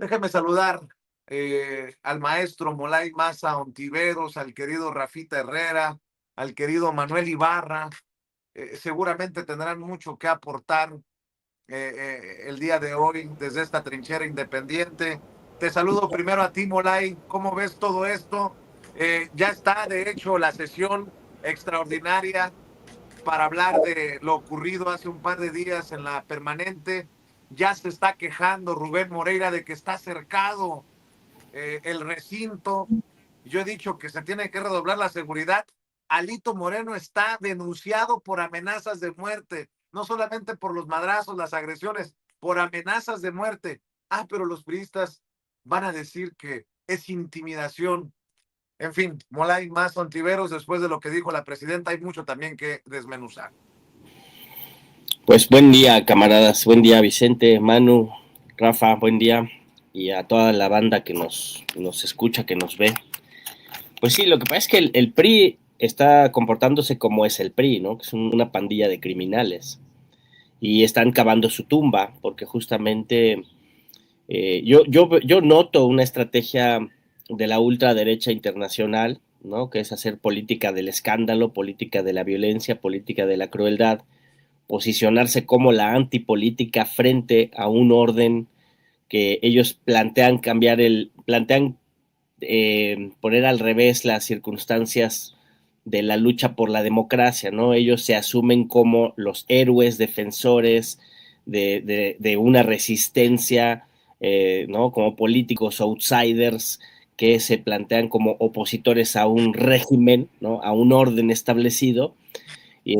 Déjame saludar al maestro Molay Maza Ontiveros, al querido Rafita Herrera, al querido Manuel Ibarra. Seguramente tendrán mucho que aportar el día de hoy desde esta trinchera independiente. Te saludo primero a ti, Molay. ¿Cómo ves todo esto? Ya está, de hecho, la sesión extraordinaria para hablar de lo ocurrido hace un par de días en la permanente. Ya se está quejando Rubén Moreira de que está cercado el recinto. Yo he dicho que se tiene que redoblar la seguridad. Alito Moreno está denunciado por amenazas de muerte, no solamente por los madrazos, las agresiones, por amenazas de muerte. Ah, pero los priistas van a decir que es intimidación. En fin, Molay más Ontiveros, después de lo que dijo la presidenta, hay mucho también que desmenuzar. Pues buen día, camaradas, buen día, Vicente, Manu, Rafa, buen día, y a toda la banda que nos escucha, que nos ve. Pues sí, lo que pasa es que el PRI está comportándose como es el PRI, ¿no? Que es una pandilla de criminales, y están cavando su tumba, porque justamente yo noto una estrategia de la ultraderecha internacional, ¿no? Que es hacer política del escándalo, política de la violencia, política de la crueldad, posicionarse como la antipolítica frente a un orden que ellos plantean plantean poner al revés las circunstancias de la lucha por la democracia, ¿no? Ellos se asumen como los héroes defensores de una resistencia, ¿no? Como políticos outsiders que se plantean como opositores a un régimen, ¿no? A un orden establecido, y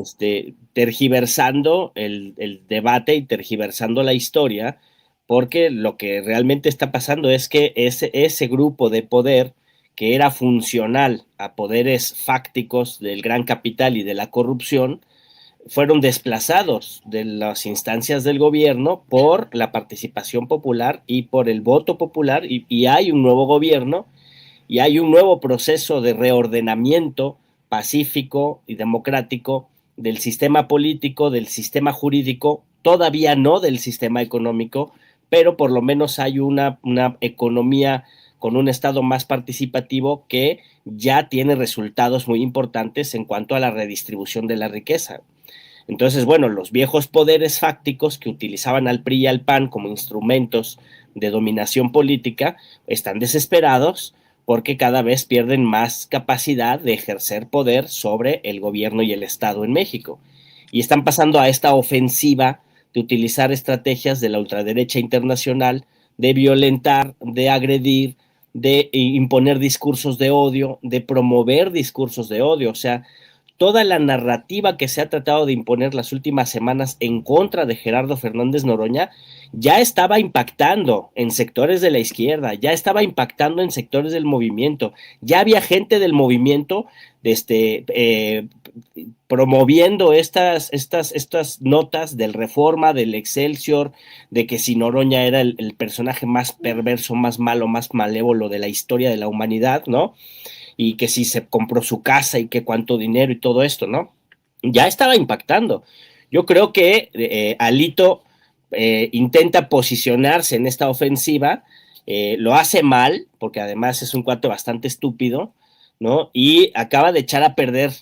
tergiversando el debate y tergiversando la historia, porque lo que realmente está pasando es que ese grupo de poder que era funcional a poderes fácticos del gran capital y de la corrupción, fueron desplazados de las instancias del gobierno por la participación popular y por el voto popular, y hay un nuevo gobierno y hay un nuevo proceso de reordenamiento pacífico y democrático del sistema político, del sistema jurídico, todavía no del sistema económico, pero por lo menos hay una economía con un Estado más participativo que ya tiene resultados muy importantes en cuanto a la redistribución de la riqueza. Entonces, bueno, los viejos poderes fácticos que utilizaban al PRI y al PAN como instrumentos de dominación política están desesperados porque cada vez pierden más capacidad de ejercer poder sobre el gobierno y el Estado en México. Y están pasando a esta ofensiva de utilizar estrategias de la ultraderecha internacional, de violentar, de agredir, de imponer discursos de odio, de promover discursos de odio. O sea, toda la narrativa que se ha tratado de imponer las últimas semanas en contra de Gerardo Fernández Noroña ya estaba impactando en sectores de la izquierda, ya estaba impactando en sectores del movimiento, ya había gente del movimiento promoviendo estas notas del Reforma, del Excelsior, de que si Noroña era el personaje más perverso, más malo, más malévolo de la historia de la humanidad, ¿no? Y que si se compró su casa y que cuánto dinero y todo esto, ¿no? Ya estaba impactando. Yo creo que Alito intenta posicionarse en esta ofensiva, lo hace mal, porque además es un cuate bastante estúpido, ¿no? Y acaba de echar a perder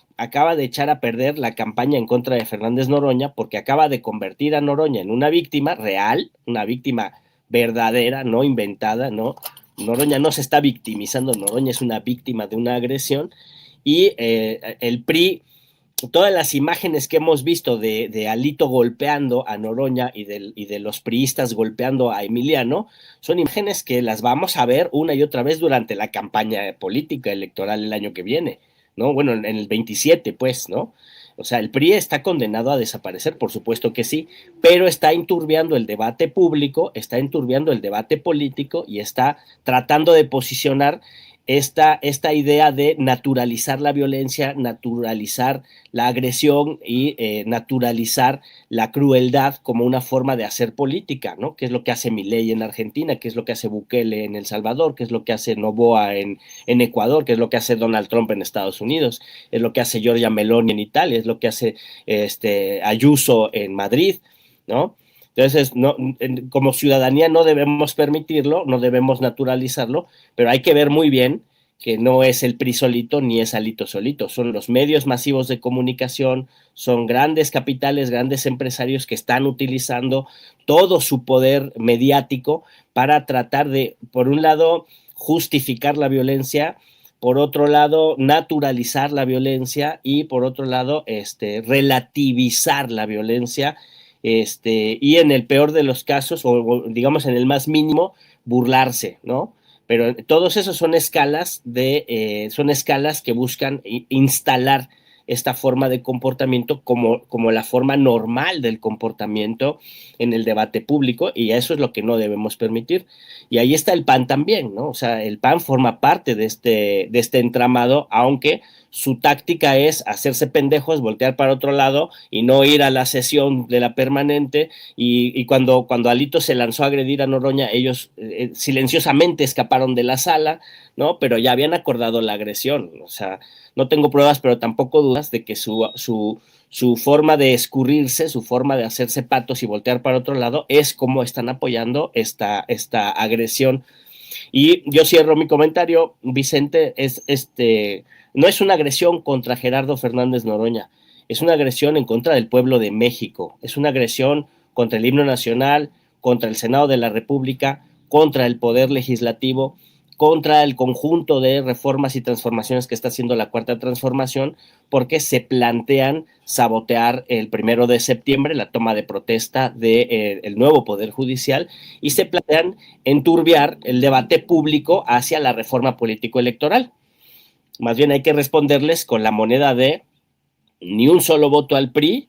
la campaña en contra de Fernández Noroña, porque acaba de convertir a Noroña en una víctima real, una víctima verdadera, no inventada, ¿no? Noroña no se está victimizando, Noroña es una víctima de una agresión, y el PRI, todas las imágenes que hemos visto de Alito golpeando a Noroña y de los priistas golpeando a Emiliano, son imágenes que las vamos a ver una y otra vez durante la campaña política electoral el año que viene, ¿no? Bueno, en el 27, pues, ¿no? O sea, el PRI está condenado a desaparecer, por supuesto que sí, pero está enturbiando el debate público, está enturbiando el debate político y está tratando de posicionar esta idea de naturalizar la violencia, naturalizar la agresión y naturalizar la crueldad como una forma de hacer política, ¿no? ¿Qué es lo que hace Milei en Argentina? ¿Qué es lo que hace Bukele en El Salvador? ¿Qué es lo que hace Noboa en Ecuador? ¿Qué es lo que hace Donald Trump en Estados Unidos? ¿Es lo que hace Giorgia Meloni en Italia? ¿Es lo que hace Ayuso en Madrid? ¿No? Entonces, no, como ciudadanía no debemos permitirlo, no debemos naturalizarlo, pero hay que ver muy bien que no es el PRI solito ni es Alito solito, son los medios masivos de comunicación, son grandes capitales, grandes empresarios que están utilizando todo su poder mediático para tratar de, por un lado, justificar la violencia, por otro lado, naturalizar la violencia y por otro lado, relativizar la violencia, y en el peor de los casos, o digamos en el más mínimo, burlarse, ¿no? Pero todos esos son escalas que buscan instalar esta forma de comportamiento como la forma normal del comportamiento en el debate público, y eso es lo que no debemos permitir. Y ahí está el PAN también, ¿no? O sea, el PAN forma parte de este entramado, aunque su táctica es hacerse pendejos, voltear para otro lado y no ir a la sesión de la permanente. Y cuando Alito se lanzó a agredir a Noroña, ellos silenciosamente escaparon de la sala, ¿no? Pero ya habían acordado la agresión. O sea, no tengo pruebas, pero tampoco dudas de que su forma de escurrirse, su forma de hacerse patos y voltear para otro lado es como están apoyando esta agresión. Y yo cierro mi comentario, Vicente, no es una agresión contra Gerardo Fernández Noroña, es una agresión en contra del pueblo de México, es una agresión contra el himno nacional, contra el Senado de la República, contra el Poder Legislativo, contra el conjunto de reformas y transformaciones que está haciendo la Cuarta Transformación, porque se plantean sabotear el 1 de septiembre la toma de protesta del nuevo Poder Judicial, y se plantean enturbiar el debate público hacia la reforma político-electoral. Más bien hay que responderles con la moneda de ni un solo voto al PRI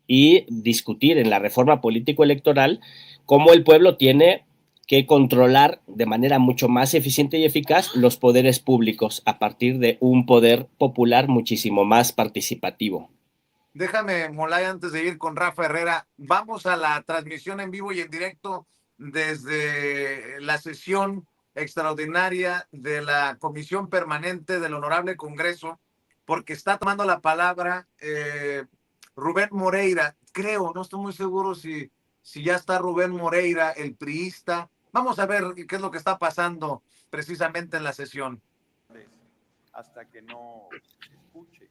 y discutir en la reforma político-electoral cómo el pueblo tiene que controlar de manera mucho más eficiente y eficaz los poderes públicos a partir de un poder popular muchísimo más participativo. Déjame, Molay, antes de ir con Rafa Herrera, vamos a la transmisión en vivo y en directo desde la sesión extraordinaria de la Comisión Permanente del Honorable Congreso, porque está tomando la palabra Rubén Moreira. Creo, no estoy muy seguro si ya está Rubén Moreira, el priista. Vamos a ver qué es lo que está pasando precisamente en la sesión. Hasta que no escuche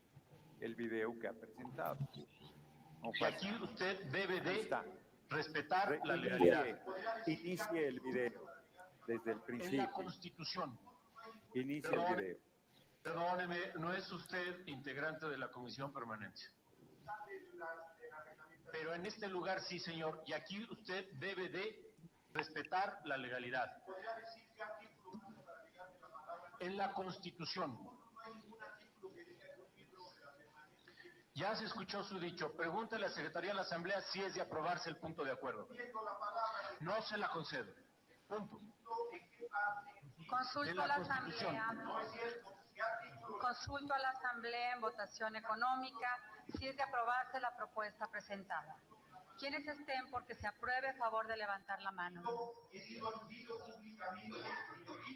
el video que ha presentado. No, y aquí usted debe de respetar la legalidad. Inicie el video desde el principio. En la Constitución. Inicie el video. Perdóneme, no es usted integrante de la Comisión Permanente. Pero en este lugar sí, señor, y aquí usted debe de respetar la legalidad. En la Constitución. Ya se escuchó su dicho. Pregúntale a la Secretaría de la Asamblea si es de aprobarse el punto de acuerdo. No se la concedo. Punto. Consulto a la Asamblea. Consulto a la Asamblea en votación económica si es de aprobarse la propuesta presentada. Quienes estén porque se apruebe, a favor de levantar la mano.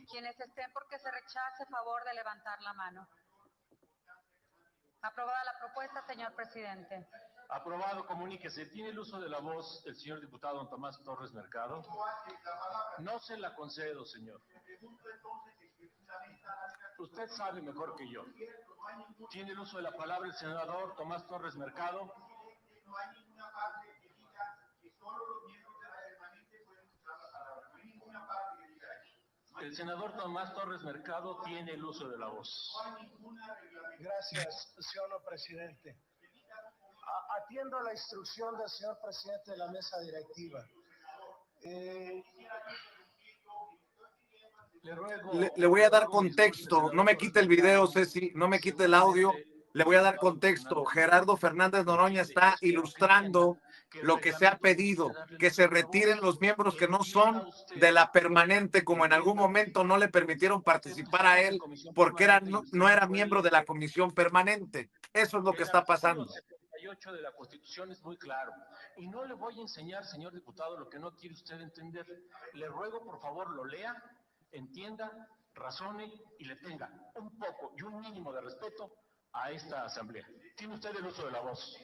Quienes estén porque se rechace, a favor de levantar la mano. Aprobada la propuesta, señor presidente. Aprobado, comuníquese. ¿Tiene el uso de la voz el señor diputado don Tomás Torres Mercado? No se la concedo, señor. Usted sabe mejor que yo. ¿Tiene el uso de la palabra el senador Tomás Torres Mercado? El senador Tomás Torres Mercado tiene el uso de la voz. Gracias, señor presidente. Atiendo a la instrucción del señor presidente de la mesa directiva. Le voy a dar contexto. No me quite el video, Ceci, no me quite el audio. Le voy a dar contexto. Gerardo Fernández Noroña está ilustrando lo que se ha pedido, que se retiren los miembros que no son de la permanente, como en algún momento no le permitieron participar a él porque no era miembro de la comisión permanente. Eso es lo que está pasando. El artículo 78 de la Constitución es muy claro. Y no le voy a enseñar, señor diputado, lo que no quiere usted entender. Le ruego, por favor, lo lea, entienda, razone y le tenga un poco y un mínimo de respeto a esta asamblea. Tiene usted el uso de la voz.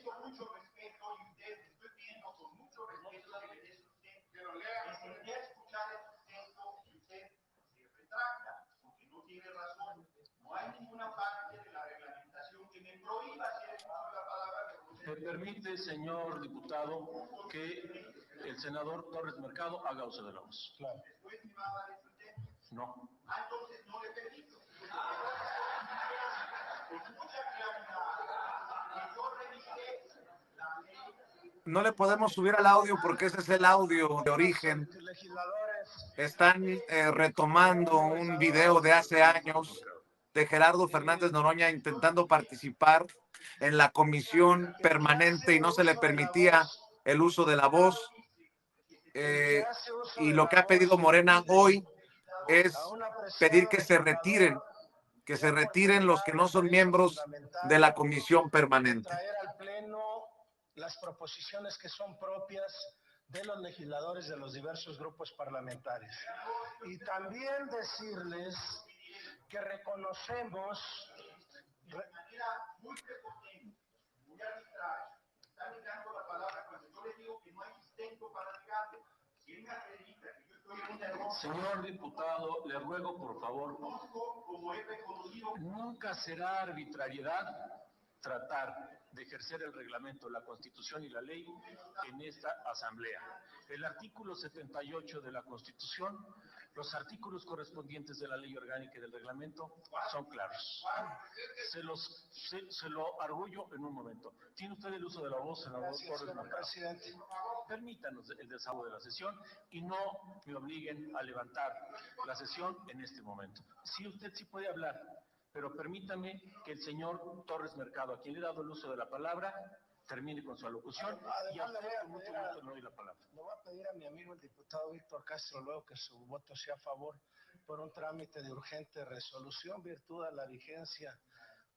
¿Me permite, señor diputado, que el senador Torres Mercado haga uso de la voz? Claro. No. No le podemos subir al audio porque ese es el audio de origen. Legisladores, Están retomando un video de hace años de Gerardo Fernández Noroña intentando participar en la comisión permanente y no se le permitía el uso de la voz. Y lo que ha pedido Morena hoy es pedir que se retiren los que no son miembros de la comisión permanente. traer al Pleno las proposiciones que son propias de los legisladores de los diversos grupos parlamentarios. Y también decirles que reconocemos... Señor diputado, le ruego por favor, nunca será arbitrariedad tratar de ejercer el reglamento, la Constitución y la ley en esta Asamblea. El artículo 78 de la Constitución, los artículos correspondientes de la ley orgánica y del reglamento son claros. Se lo arguyo en un momento. ¿Tiene usted el uso de la voz, senador Torres Mercado? Presidente. Permítanos el desahogo de la sesión y no me obliguen a levantar la sesión en este momento. Sí, usted sí puede hablar, pero permítame que el señor Torres Mercado, a quien le he dado el uso de la palabra, termine con su alocución y a usted con mucho gusto le doy la palabra. Le voy a pedir a mi amigo el diputado Víctor Castro luego que su voto sea a favor por un trámite de urgente resolución, virtud a la vigencia,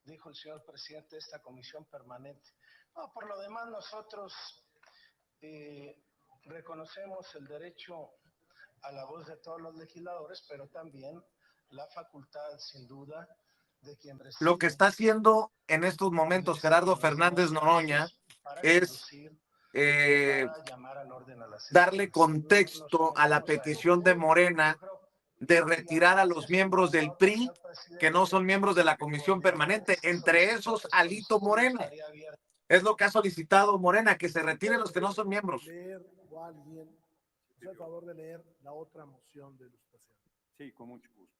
dijo el señor presidente de esta comisión permanente. No, por lo demás nosotros reconocemos el derecho a la voz de todos los legisladores, pero también la facultad, sin duda, de quien preside. Lo que está haciendo en estos momentos Gerardo Fernández Noroña es darle contexto a la petición de Morena de retirar a los miembros del PRI que no son miembros de la comisión permanente, entre esos Alito Moreno. Es lo que ha solicitado Morena, que se retiren los que no son miembros. Leer o alguien, estoy a favor de leer la otra moción de ilustración. Sí, con mucho gusto.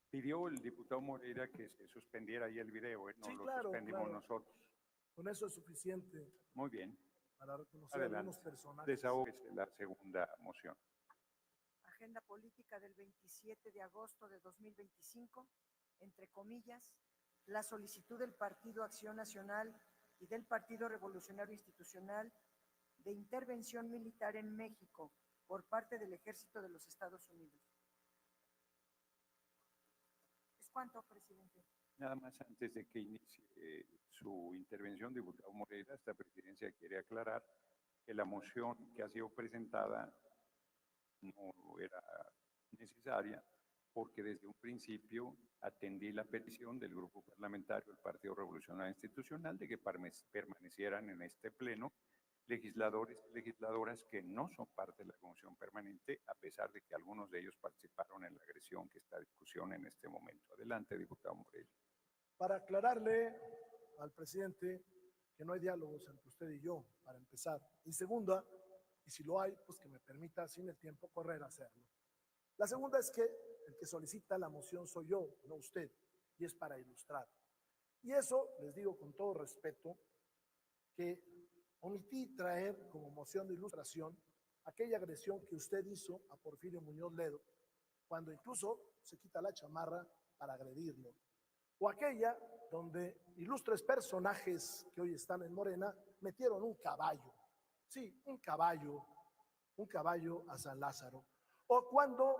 Pidió el diputado Moreira que se suspendiera ahí el video, no sí, lo claro, suspendimos claro. nosotros. Con eso es suficiente. Muy bien. Para reconocer algunos personajes. Desahógese la segunda moción. Agenda política del 27 de agosto de 2025, entre comillas, la solicitud del Partido Acción Nacional y del Partido Revolucionario Institucional de intervención militar en México por parte del Ejército de los Estados Unidos. ¿Es cuánto, presidente? Nada más antes de que inicie su intervención, diputado Moreira, esta presidencia quiere aclarar que la moción que ha sido presentada no era necesaria porque desde un principio atendí la petición del grupo parlamentario del Partido Revolucionario Institucional de que permanecieran en este pleno legisladores y legisladoras que no son parte de la comisión permanente, a pesar de que algunos de ellos participaron en la agresión que está en discusión en este momento. Adelante, diputado Moreira. Para aclararle al presidente que no hay diálogos entre usted y yo, para empezar. Y segunda, y si lo hay, pues que me permita sin el tiempo correr a hacerlo. La segunda es que el que solicita la moción soy yo, no usted, y es para ilustrar. Y eso, les digo con todo respeto, que omití traer como moción de ilustración aquella agresión que usted hizo a Porfirio Muñoz Ledo, cuando incluso se quita la chamarra para agredirlo. O aquella donde ilustres personajes que hoy están en Morena metieron un caballo, sí, un caballo a San Lázaro. O cuando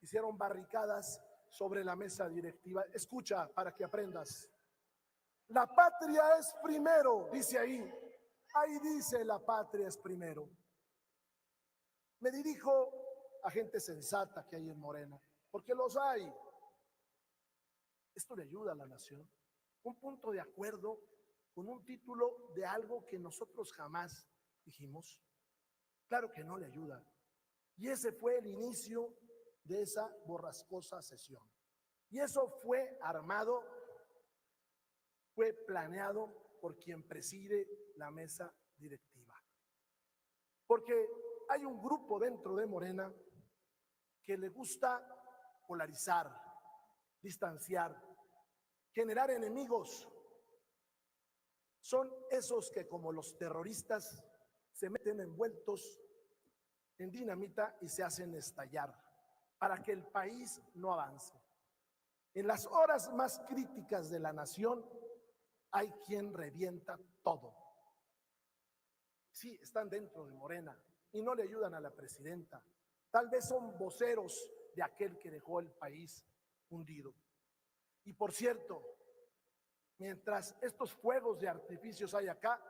hicieron barricadas sobre la mesa directiva. Escucha para que aprendas. La patria es primero, dice ahí. Ahí dice la patria es primero. Me dirijo a gente sensata que hay en Morena, porque los hay. Esto le ayuda a la nación. Un punto de acuerdo con un título de algo que nosotros jamás dijimos. Claro que no le ayuda. Y ese fue el inicio de esa borrascosa sesión. Y eso fue armado fue planeado por quien preside la mesa directiva. Porque hay un grupo dentro de Morena que le gusta polarizar, distanciar, generar enemigos. Son esos que, como los terroristas, se meten envueltos en dinamita y se hacen estallar para que el país no avance. En las horas más críticas de la nación hay quien revienta todo. Sí, están dentro de Morena y no le ayudan a la presidenta. Tal vez son voceros de aquel que dejó el país hundido. Y por cierto, mientras estos fuegos de artificios hay acá,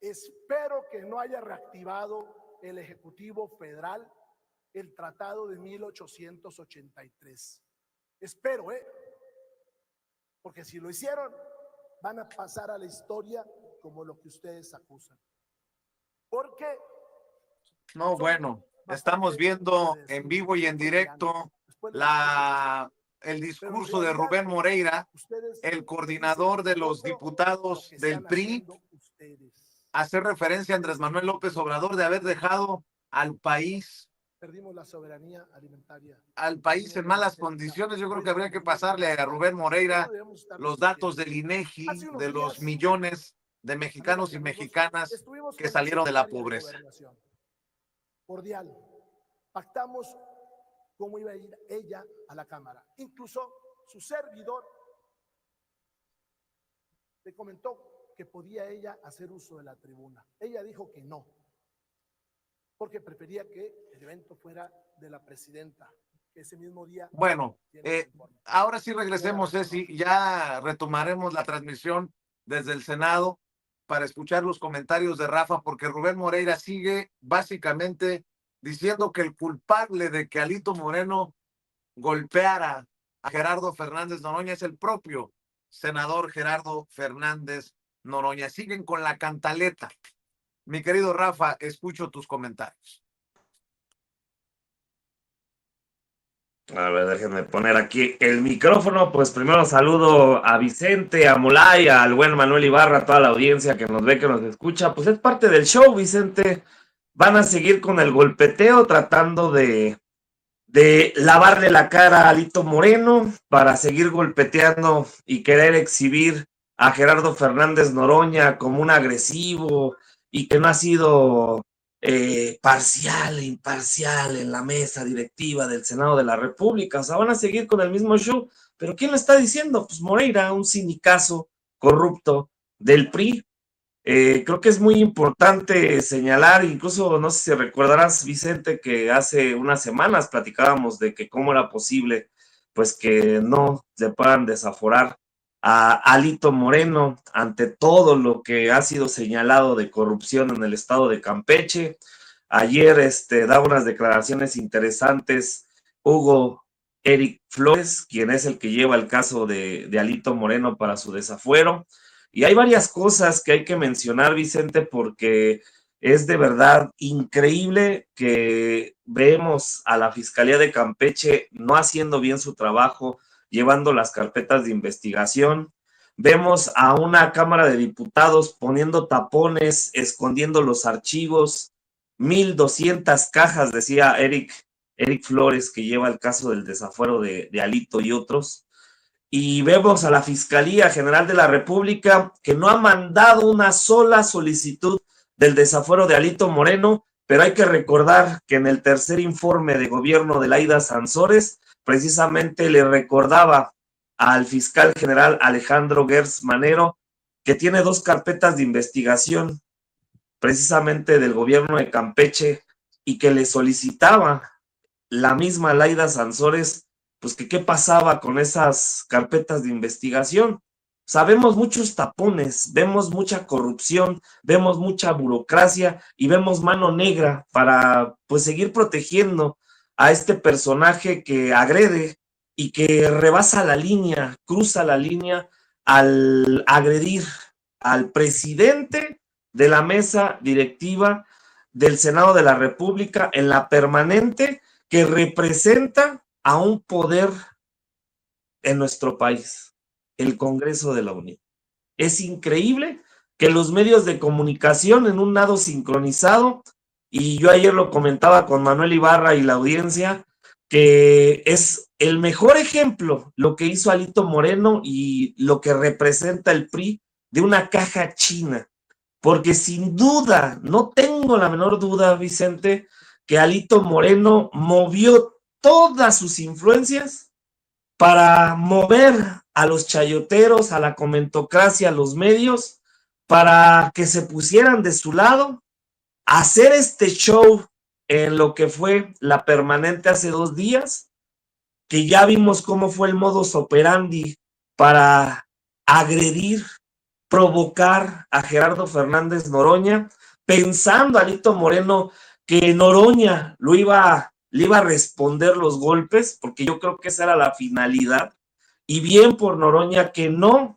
espero que no haya reactivado el Ejecutivo Federal el Tratado de 1883. Espero, porque si lo hicieron, van a pasar a la historia como lo que ustedes acusan. Porque no, bueno, estamos viendo en vivo y en directo el discurso de Rubén Moreira, el coordinador de los diputados del PRI, hacer referencia a Andrés Manuel López Obrador de haber dejado al país perdimos la soberanía alimentaria. Al país en malas condiciones. Yo creo que habría que pasarle a Rubén Moreira los datos del INEGI de los millones de mexicanos y mexicanas que salieron de la pobreza. Cordial. Pactamos cómo iba a ir ella a la Cámara. Incluso su servidor le comentó que podía ella hacer uso de la tribuna. Ella dijo que no, porque prefería que el evento fuera de la presidenta, que ese mismo día... Bueno, ahora sí regresemos, Ceci, ya retomaremos la transmisión desde el Senado para escuchar los comentarios de Rafa, porque Rubén Moreira sigue básicamente diciendo que el culpable de que Alito Moreno golpeara a Gerardo Fernández Noroña es el propio senador Gerardo Fernández Noroña. Siguen con la cantaleta. Mi querido Rafa, escucho tus comentarios. A ver, déjenme poner aquí el micrófono. Pues primero saludo a Vicente, a Molay, al buen Manuel Ibarra, a toda la audiencia que nos ve, que nos escucha. Pues es parte del show, Vicente. Van a seguir con el golpeteo, tratando de lavarle la cara a Alito Moreno para seguir golpeteando y querer exhibir a Gerardo Fernández Noroña como un agresivo y que no ha sido parcial e imparcial en la mesa directiva del Senado de la República. O sea, van a seguir con el mismo show. ¿Pero quién lo está diciendo? Pues Moreira, un sinicazo corrupto del PRI. Creo que es muy importante señalar, incluso no sé si recordarás, Vicente, que hace unas semanas platicábamos de que cómo era posible pues que no se puedan desaforar a Alito Moreno ante todo lo que ha sido señalado de corrupción en el estado de Campeche. Ayer daba unas declaraciones interesantes Hugo Eric Flores, quien es el que lleva el caso de Alito Moreno para su desafuero. Y hay varias cosas que hay que mencionar, Vicente, porque es de verdad increíble que vemos a la Fiscalía de Campeche no haciendo bien su trabajo, llevando las carpetas de investigación. Vemos a una Cámara de Diputados poniendo tapones, escondiendo los archivos. 1,200 cajas, decía Eric Flores, que lleva el caso del desafuero de Alito y otros. Y vemos a la Fiscalía General de la República que no ha mandado una sola solicitud del desafuero de Alito Moreno, pero hay que recordar que en el tercer informe de gobierno de Laida Sansores, precisamente le recordaba al fiscal general Alejandro Gertz Manero que tiene 2 carpetas de investigación precisamente del gobierno de Campeche y que le solicitaba la misma Laida Sansores pues que qué pasaba con esas carpetas de investigación. Sabemos muchos tapones, vemos mucha corrupción, vemos mucha burocracia y vemos mano negra para pues seguir protegiendo a este personaje que agrede y que rebasa la línea, cruza la línea al agredir al presidente de la mesa directiva del Senado de la República en la permanente que representa a un poder en nuestro país, el Congreso de la Unión, es increíble que los medios de comunicación en un nado sincronizado, y yo ayer lo comentaba con Manuel Ibarra y la audiencia, que es el mejor ejemplo lo que hizo Alito Moreno y lo que representa el PRI de una caja china, porque sin duda, no tengo la menor duda, Vicente, que Alito Moreno movió todas sus influencias para mover a los chayoteros, a la comentocracia, a los medios, para que se pusieran de su lado, hacer este show en lo que fue la permanente hace 2 días, que ya vimos cómo fue el modus operandi para agredir, provocar a Gerardo Fernández Noroña, pensando Alito Moreno que Noroña le iba a responder los golpes, porque yo creo que esa era la finalidad, y bien por Noroña que no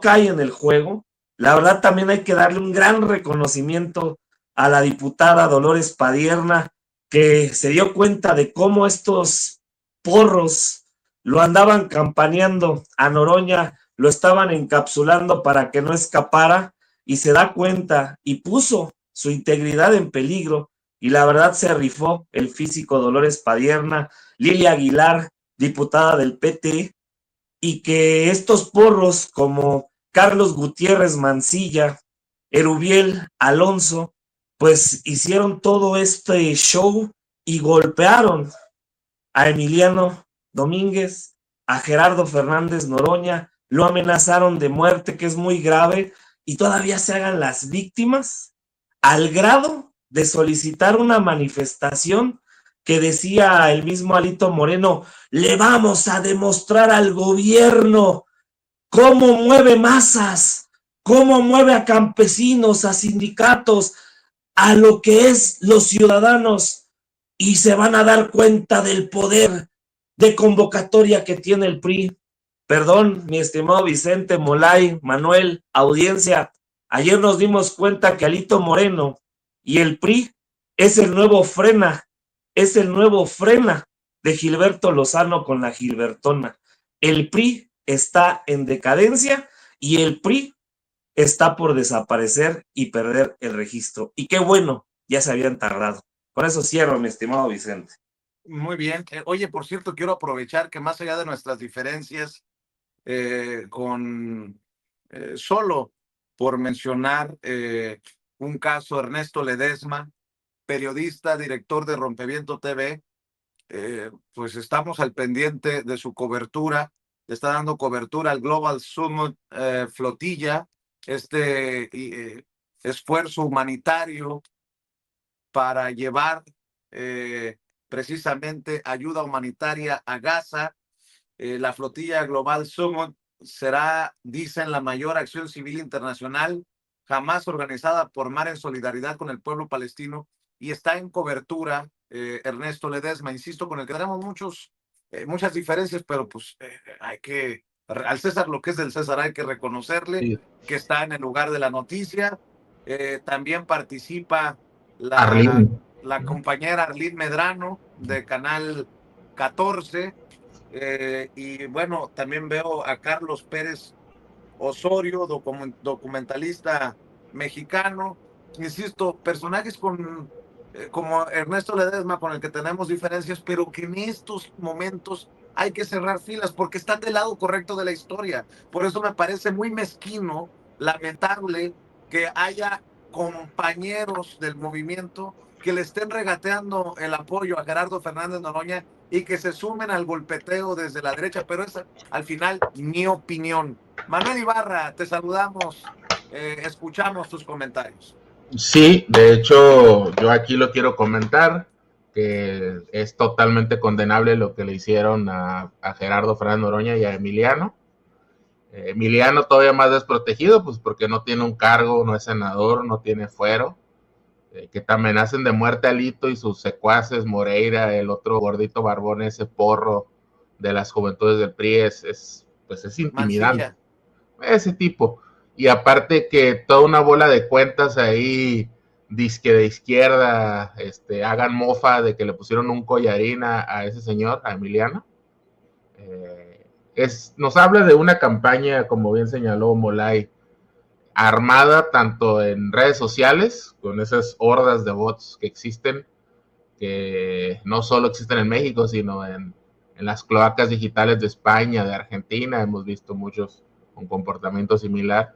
cae en el juego. La verdad también hay que darle un gran reconocimiento a la diputada Dolores Padierna, que se dio cuenta de cómo estos porros lo andaban campaneando a Noroña, lo estaban encapsulando para que no escapara, y se da cuenta y puso su integridad en peligro, y la verdad se rifó el físico Dolores Padierna, Lilia Aguilar, diputada del PT, y que estos porros como Carlos Gutiérrez Mancilla, Erubiel Alonso, pues hicieron todo este show y golpearon a Emiliano Domínguez, a Gerardo Fernández Noroña, lo amenazaron de muerte, que es muy grave, y todavía se hagan las víctimas al grado de solicitar una manifestación que decía el mismo Alito Moreno: le vamos a demostrar al gobierno cómo mueve masas, cómo mueve a campesinos, a sindicatos, a lo que es los ciudadanos, y se van a dar cuenta del poder de convocatoria que tiene el PRI. Perdón, mi estimado Vicente, Molay, Manuel, audiencia, ayer nos dimos cuenta que Alito Moreno y el PRI es el nuevo Frena de Gilberto Lozano con la Gilbertona. El PRI está en decadencia y el PRI está por desaparecer y perder el registro. Y qué bueno, ya se habían tardado. Con eso cierro, mi estimado Vicente. Muy bien. Oye, por cierto, quiero aprovechar que más allá de nuestras diferencias, solo por mencionar un caso, Ernesto Ledesma, periodista, director de Rompeviento TV, pues estamos al pendiente de su cobertura. Está dando cobertura al Global Summit Flotilla, esfuerzo humanitario para llevar precisamente ayuda humanitaria a Gaza. La flotilla Global Summit será, dicen, la mayor acción civil internacional jamás organizada por mar en solidaridad con el pueblo palestino, y está en cobertura Ernesto Ledesma, insisto, con el que tenemos muchas diferencias, pero pues hay que, al César lo que es del César, hay que reconocerle que está en el lugar de la noticia. También participa la compañera Arlene Medrano de Canal 14, y bueno, también veo a Carlos Pérez Osorio, documentalista mexicano. Insisto, personajes como Ernesto Ledesma, con el que tenemos diferencias, pero que en estos momentos hay que cerrar filas porque están del lado correcto de la historia. Por eso me parece muy mezquino, lamentable, que haya compañeros del movimiento que le estén regateando el apoyo a Gerardo Fernández Noroña y que se sumen al golpeteo desde la derecha, pero es al final mi opinión. Manuel Ibarra, te saludamos, escuchamos tus comentarios. Sí, de hecho, yo aquí lo quiero comentar, que es totalmente condenable lo que le hicieron a Gerardo Fernández Noroña y a Emiliano. Emiliano todavía más desprotegido, pues porque no tiene un cargo, no es senador, no tiene fuero. Que te amenacen de muerte a Alito y sus secuaces, Moreira, el otro gordito barbón, ese porro de las juventudes del PRI, es intimidante. Mancilla. Ese tipo. Y aparte que toda una bola de cuentas ahí, disque de izquierda, hagan mofa de que le pusieron un collarín a ese señor, a Emiliano. nos habla de una campaña, como bien señaló Molay, armada tanto en redes sociales, con esas hordas de bots que existen, que no solo existen en México, sino en las cloacas digitales de España, de Argentina, hemos visto muchos con comportamiento similar.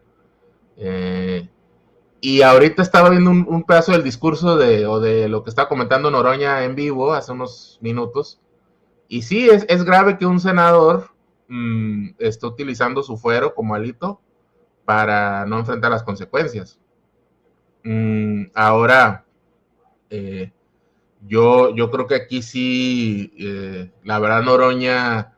Y ahorita estaba viendo un pedazo del discurso de lo que estaba comentando Noroña en vivo hace unos minutos, y sí, es grave que un senador esté utilizando su fuero como alito para no enfrentar las consecuencias. Ahora, yo creo que aquí sí, la verdad Noroña,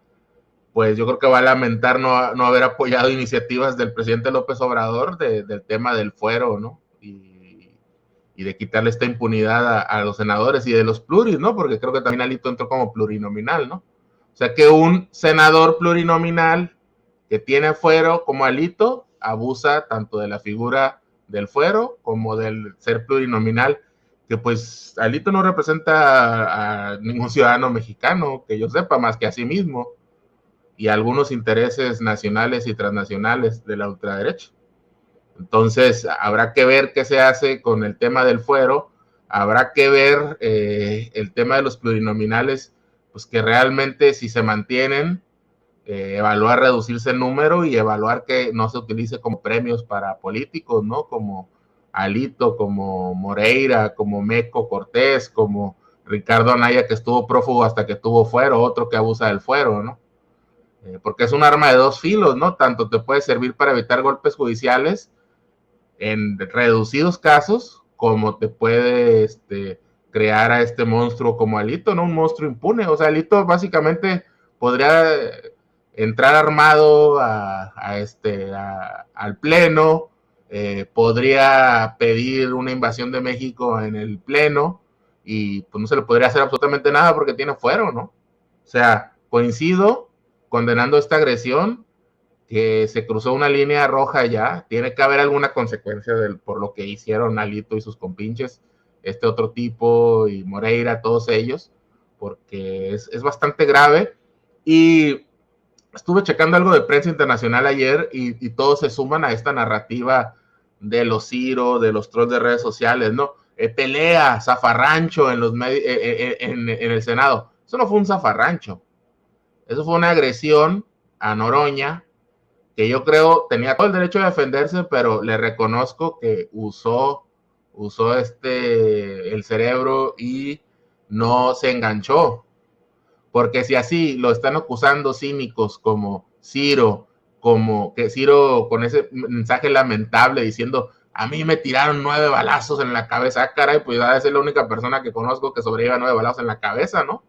pues yo creo que va a lamentar no haber apoyado iniciativas del presidente López Obrador del tema del fuero, ¿no? Y de quitarle esta impunidad a los senadores y de los pluris, ¿no? Porque creo que también Alito entró como plurinominal, ¿no? O sea que un senador plurinominal que tiene fuero como Alito abusa tanto de la figura del fuero como del ser plurinominal, que pues Alito no representa a ningún ciudadano mexicano, que yo sepa, más que a sí mismo y algunos intereses nacionales y transnacionales de la ultraderecha. Entonces, habrá que ver qué se hace con el tema del fuero, habrá que ver el tema de los plurinominales, pues que realmente si se mantienen, evaluar reducirse el número y evaluar que no se utilice como premios para políticos, ¿no? Como Alito, como Moreira, como Meco Cortés, como Ricardo Anaya, que estuvo prófugo hasta que tuvo fuero, otro que abusa del fuero, ¿no? Porque es un arma de dos filos, ¿no? Tanto te puede servir para evitar golpes judiciales en reducidos casos, como te puede crear a este monstruo como Alito, ¿no? Un monstruo impune. O sea, Alito básicamente podría entrar armado al pleno, podría pedir una invasión de México en el pleno y pues no se le podría hacer absolutamente nada porque tiene fuero, ¿no? O sea, coincido condenando esta agresión, que se cruzó una línea roja ya, tiene que haber alguna consecuencia por lo que hicieron Alito y sus compinches, este otro tipo y Moreira, todos ellos, porque es bastante grave. Y estuve checando algo de prensa internacional ayer y todos se suman a esta narrativa de los Ciro, de los trolls de redes sociales, ¿no? Pelea, zafarrancho en el Senado. Eso no fue un zafarrancho, eso fue una agresión a Noroña, que yo creo tenía todo el derecho de defenderse, pero le reconozco que usó el cerebro y no se enganchó. Porque si así lo están acusando cínicos como Ciro, como que Ciro con ese mensaje lamentable diciendo, a mí me tiraron 9 balazos en la cabeza, caray, pues va a ser la única persona que conozco que sobreviva 9 balazos en la cabeza, ¿no?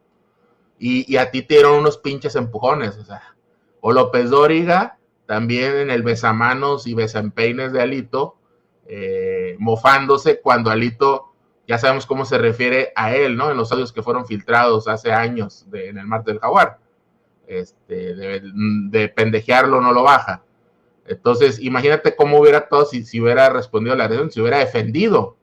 Y a ti te dieron unos pinches empujones, o sea. O López Dóriga, también en el besamanos y besampeines de Alito, mofándose cuando Alito, ya sabemos cómo se refiere a él, ¿no? En los audios que fueron filtrados hace años en el Mar del Jaguar. De pendejearlo no lo baja. Entonces, imagínate cómo hubiera actuado si hubiera respondido a la agresión, si hubiera defendido,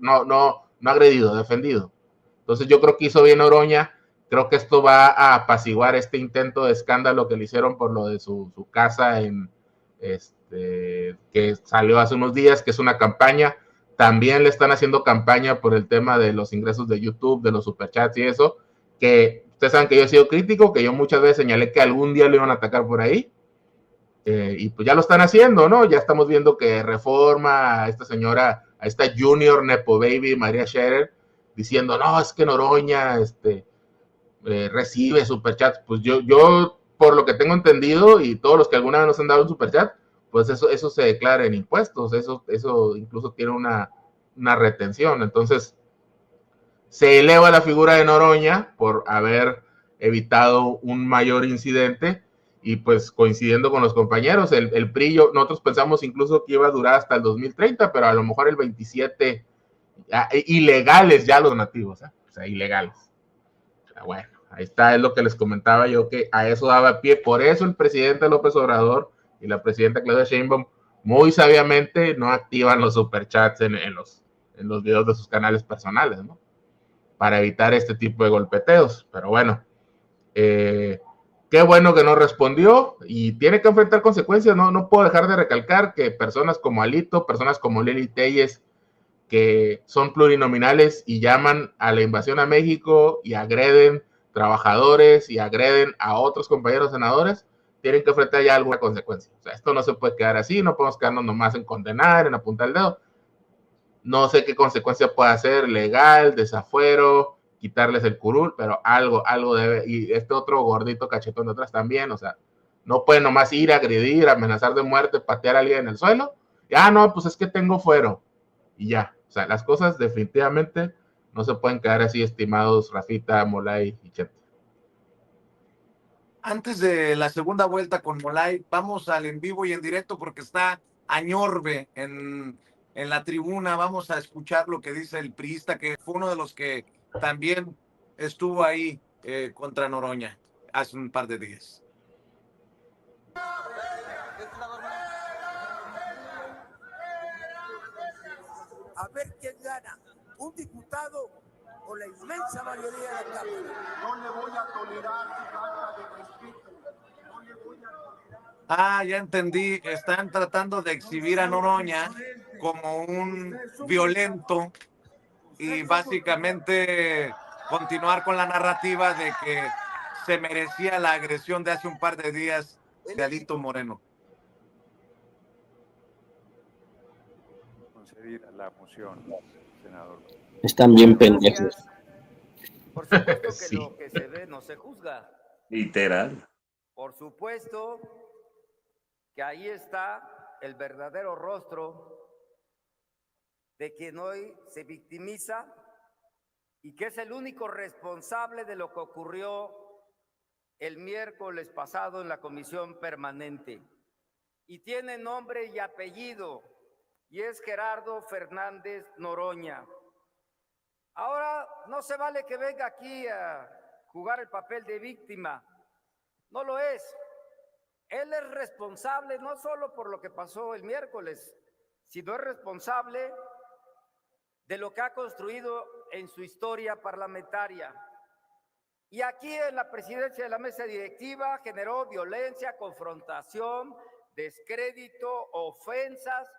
no agredido, defendido. Entonces, yo creo que hizo bien Noroña. Creo que esto va a apaciguar este intento de escándalo que le hicieron por lo de su casa que salió hace unos días, que es una campaña. También le están haciendo campaña por el tema de los ingresos de YouTube, de los superchats y eso, que ustedes saben que yo he sido crítico, que yo muchas veces señalé que algún día lo iban a atacar por ahí. Y pues ya lo están haciendo, ¿no? Ya estamos viendo que Reforma a esta señora, a esta Junior Nepo Baby, María Scherer, diciendo, no, es que Noroña, recibe superchats. Pues yo, por lo que tengo entendido, y todos los que alguna vez nos han dado un superchat, pues eso se declara en impuestos, eso incluso tiene una retención. Entonces, se eleva la figura de Noroña por haber evitado un mayor incidente, y pues coincidiendo con los compañeros, el PRI, nosotros pensamos incluso que iba a durar hasta el 2030, pero a lo mejor el 27, ilegales ya los nativos, o sea, ilegales. Bueno, ahí está, es lo que les comentaba yo, que a eso daba pie. Por eso el presidente López Obrador y la presidenta Claudia Sheinbaum muy sabiamente no activan los superchats en los videos de sus canales personales, ¿no? Para evitar este tipo de golpeteos. Pero bueno, Qué bueno que no respondió y tiene que enfrentar consecuencias. No puedo dejar de recalcar que personas como Alito, personas como Lili Telles, que son plurinominales y llaman a la invasión a México y agreden trabajadores y agreden a otros compañeros senadores, tienen que enfrentar ya alguna consecuencia. O sea, esto no se puede quedar así, no podemos quedarnos nomás en condenar, en apuntar el dedo. No sé qué consecuencia puede ser, legal, desafuero, quitarles el curul, pero algo debe, y este otro gordito cachetón de atrás también, o sea, no puede nomás ir a agredir, amenazar de muerte, patear a alguien en el suelo, no, pues es que tengo fuero, y ya, o sea, las cosas definitivamente no se pueden quedar así, estimados Rafita, Molay y Chente. Antes de la segunda vuelta con Molay, vamos al en vivo y en directo porque está Añorbe en la tribuna. Vamos a escuchar lo que dice el priista, que fue uno de los que también estuvo ahí contra Noroña hace un par de días. A ver quién gana, un diputado o la inmensa mayoría de la Cámara. No le voy a tolerar su falta de respeto. No le voy a tolerar. Ya entendí. Están tratando de exhibir a Noroña como un violento y básicamente continuar con la narrativa de que se merecía la agresión de hace un par de días de Alito Moreno. Concedida la moción, senador. Están bien pendejos. Por supuesto que Sí. Lo que se ve no se juzga. Literal. Por supuesto que ahí está el verdadero rostro de quien hoy se victimiza y que es el único responsable de lo que ocurrió el miércoles pasado en la comisión permanente. Y tiene nombre y apellido, y es Gerardo Fernández Noroña. Ahora no se vale que venga aquí a jugar el papel de víctima. No lo es. Él es responsable no solo por lo que pasó el miércoles, sino es responsable de lo que ha construido en su historia parlamentaria. Y aquí en la presidencia de la mesa directiva generó violencia, confrontación, descrédito, ofensas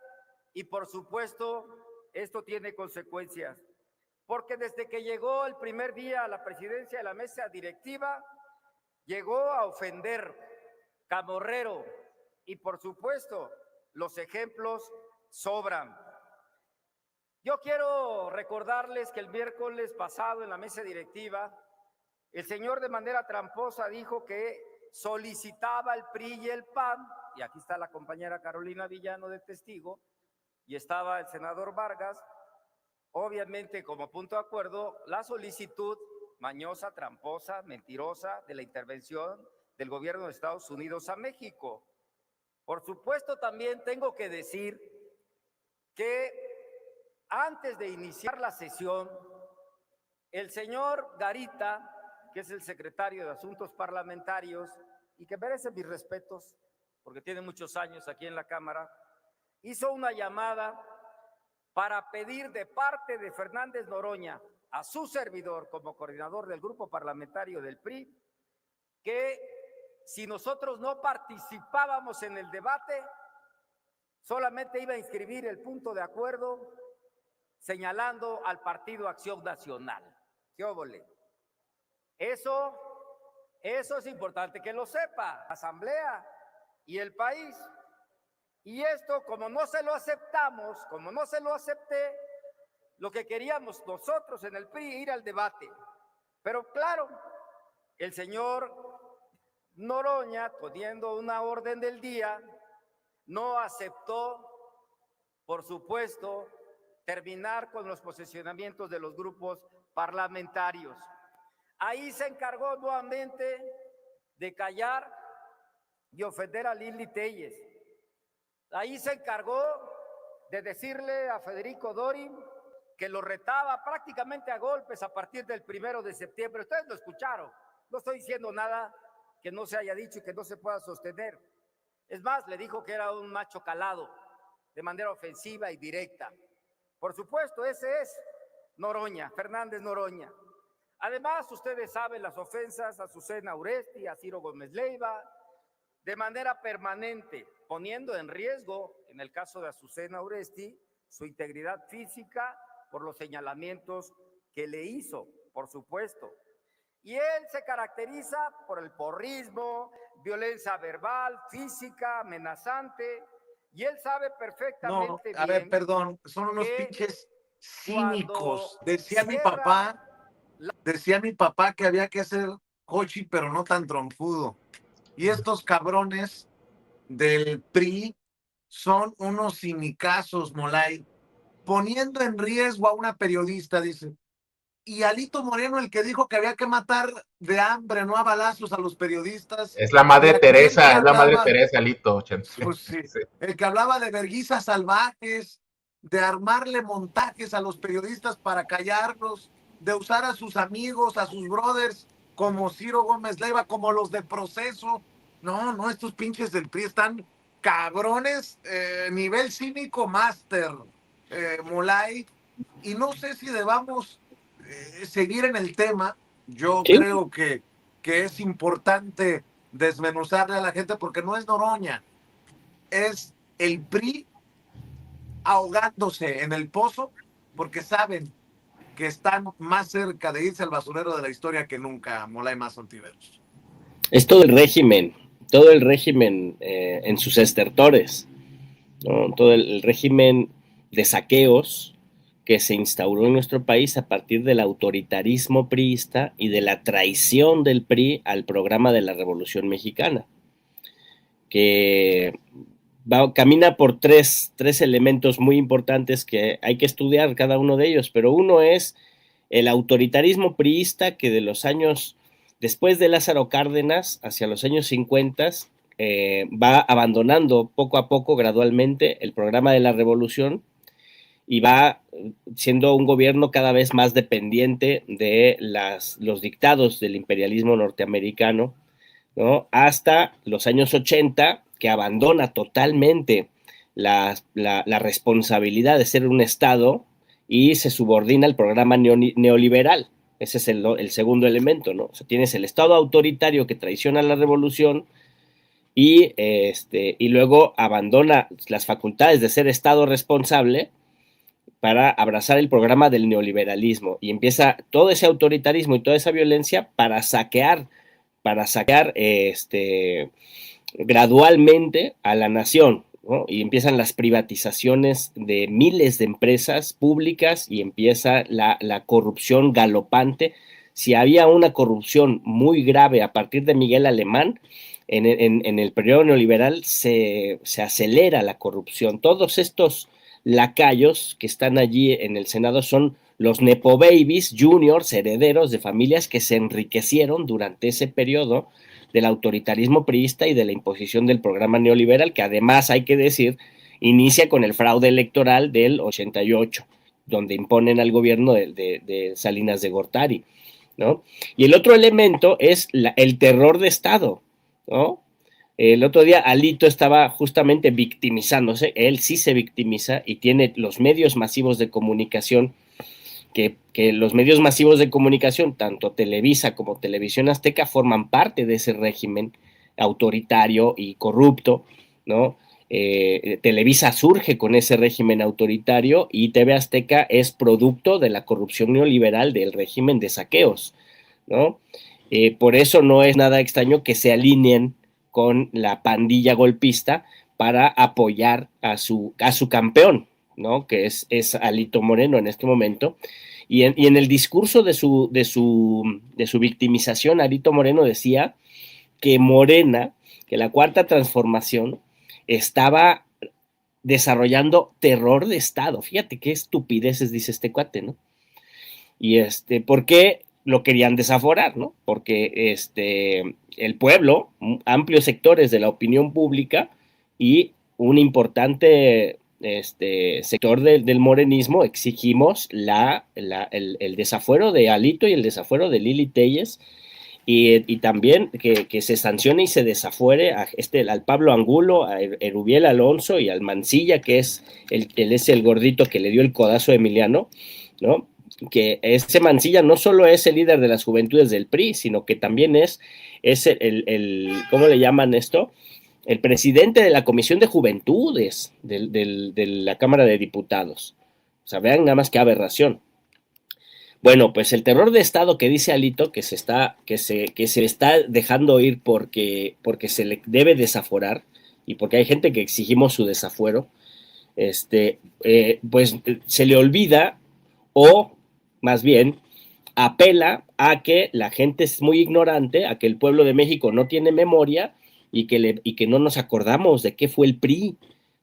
y por supuesto esto tiene consecuencias. Porque desde que llegó el primer día a la presidencia de la mesa directiva, llegó a ofender, camorrero, y por supuesto, los ejemplos sobran. Yo quiero recordarles que el miércoles pasado en la mesa directiva, el señor de manera tramposa dijo que solicitaba el PRI y el PAN, y aquí está la compañera Carolina Villano de testigo, y estaba el senador Vargas, obviamente como punto de acuerdo, la solicitud mañosa, tramposa, mentirosa de la intervención del gobierno de Estados Unidos a México. Por supuesto, también tengo que decir que antes de iniciar la sesión, el señor Garita, que es el secretario de Asuntos Parlamentarios y que merece mis respetos porque tiene muchos años aquí en la Cámara, hizo una llamada para pedir de parte de Fernández Noroña a su servidor como coordinador del grupo parlamentario del PRI que si nosotros no participábamos en el debate, solamente iba a inscribir el punto de acuerdo señalando al Partido Acción Nacional. ¿Qué óvole? Eso es importante que lo sepa la Asamblea y el país. Y esto, como no se lo aceptamos, como no se lo acepté, lo que queríamos nosotros en el PRI ir al debate. Pero claro, el señor Noroña, poniendo una orden del día, no aceptó, por supuesto, terminar con los posicionamientos de los grupos parlamentarios. Ahí se encargó nuevamente de callar y ofender a Lili Telles. Ahí se encargó de decirle a Federico Dorin que lo retaba prácticamente a golpes a partir del 1 de septiembre. Ustedes lo escucharon. No estoy diciendo nada que no se haya dicho y que no se pueda sostener. Es más, le dijo que era un macho calado, de manera ofensiva y directa. Por supuesto, ese es Noroña, Fernández Noroña. Además, ustedes saben las ofensas a Susana Uresti, a Ciro Gómez Leiva, de manera permanente, poniendo en riesgo, en el caso de Azucena Uresti, su integridad física por los señalamientos que le hizo, por supuesto. Y él se caracteriza por el porrismo, violencia verbal, física, amenazante, y él sabe No, perfectamente a ver, bien perdón, son unos que pinches cuando cínicos. Decía mi cierra papá que había que hacer cochi, pero no tan trompudo. Y estos cabrones del PRI son unos cinicazos, Molay, poniendo en riesgo a una periodista, dice. Y Alito Moreno, el que dijo que había que matar de hambre, no a balazos a los periodistas. Es la ¿Y madre a quién le Teresa, es la madre hablaba? Teresa, Lito. Pues sí, Sí. el que hablaba de verguizas salvajes, de armarle montajes a los periodistas para callarlos, de usar a sus amigos, a sus brothers, como Ciro Gómez Leiva, como los de Proceso. No, estos pinches del PRI están cabrones, nivel cínico máster, Molay. Y no sé si debamos seguir en el tema. Yo Sí, creo que es importante desmenuzarle a la gente porque no es Noroña, es el PRI ahogándose en el pozo porque saben que están más cerca de irse al basurero de la historia que nunca, Molay Más Ontiveros. es todo el régimen en sus estertores, ¿no? Todo el régimen de saqueos que se instauró en nuestro país a partir del autoritarismo priista y de la traición del PRI al programa de la Revolución Mexicana, que camina por tres elementos muy importantes que hay que estudiar cada uno de ellos, pero uno es el autoritarismo priista que de los años, después de Lázaro Cárdenas, hacia los años 50, va abandonando poco a poco, gradualmente, el programa de la revolución y va siendo un gobierno cada vez más dependiente de los dictados del imperialismo norteamericano, ¿no? Hasta los años 80, que abandona totalmente la responsabilidad de ser un Estado y se subordina al programa neoliberal. Ese es el segundo elemento, ¿no? O sea, tienes el Estado autoritario que traiciona la revolución y luego abandona las facultades de ser Estado responsable para abrazar el programa del neoliberalismo y empieza todo ese autoritarismo y toda esa violencia para saquear gradualmente a la nación, ¿no? Y empiezan las privatizaciones de miles de empresas públicas y empieza la corrupción galopante. Si había una corrupción muy grave a partir de Miguel Alemán, en el periodo neoliberal se acelera la corrupción. Todos estos lacayos que están allí en el Senado son los Nepo Babies juniors, herederos de familias que se enriquecieron durante ese periodo del autoritarismo priista y de la imposición del programa neoliberal, que además, hay que decir, inicia con el fraude electoral del 88, donde imponen al gobierno de Salinas de Gortari, ¿no? Y el otro elemento es el terror de Estado, ¿no? El otro día Alito estaba justamente victimizándose, él sí se victimiza y tiene los medios masivos de comunicación, que los medios masivos de comunicación, tanto Televisa como Televisión Azteca, forman parte de ese régimen autoritario y corrupto, ¿no? Televisa surge con ese régimen autoritario y TV Azteca es producto de la corrupción neoliberal del régimen de saqueos, ¿no? Por eso no es nada extraño que se alineen con la pandilla golpista para apoyar a su campeón, ¿no? Que es Alito Moreno en este momento. Y en el discurso de su victimización, Alito Moreno decía que Morena, que la Cuarta Transformación, estaba desarrollando terror de Estado. Fíjate qué estupideces dice este cuate, ¿no? Y ¿por qué lo querían desaforar, ¿no? Porque el pueblo, amplios sectores de la opinión pública y un importante sector del morenismo exigimos el desafuero de Alito y el desafuero de Lili Téllez y también que se sancione y se desafuere al Pablo Angulo, a Erubiel Alonso y al Mancilla, que es el gordito que le dio el codazo a Emiliano, ¿no? que ese Mancilla no solo es el líder de las juventudes del PRI, sino que también es ¿cómo le llaman esto? El presidente de la Comisión de Juventudes de la Cámara de Diputados. O sea, vean nada más qué aberración. Bueno, pues el terror de Estado que dice Alito que se está dejando ir porque se le debe desaforar y porque hay gente que exigimos su desafuero, pues se le olvida, o más bien apela a que la gente es muy ignorante, a que el pueblo de México no tiene memoria y que no nos acordamos de qué fue el PRI,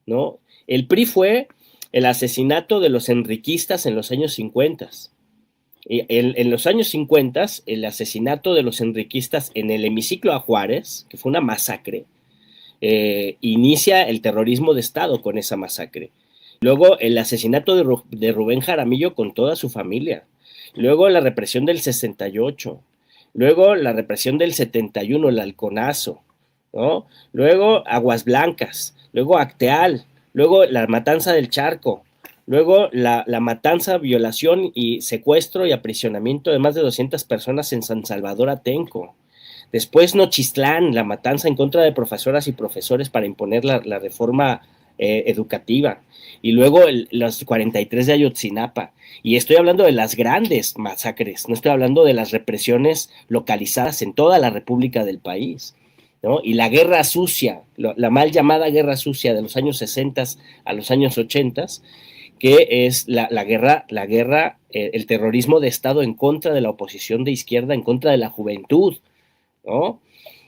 ¿no? El PRI fue el asesinato de los enriquistas en los años 50. En los años 50, el asesinato de los enriquistas en el hemiciclo a Juárez, que fue una masacre, inicia el terrorismo de Estado con esa masacre. Luego el asesinato de Rubén Jaramillo con toda su familia. Luego la represión del 68. Luego la represión del 71, el halconazo, ¿no? Luego Aguas Blancas. Luego Acteal. Luego la matanza del Charco. Luego la matanza, violación y secuestro y aprisionamiento de más de 200 personas en San Salvador Atenco. Después Nochistlán, la matanza en contra de profesoras y profesores para imponer la reforma educativa. Y luego los 43 de Ayotzinapa. Y estoy hablando de las grandes masacres, no estoy hablando de las represiones localizadas en toda la república del país, ¿no? Y la guerra sucia, la mal llamada guerra sucia de los años 60 a los años 80, que es la guerra, el terrorismo de Estado en contra de la oposición de izquierda, en contra de la juventud, ¿no?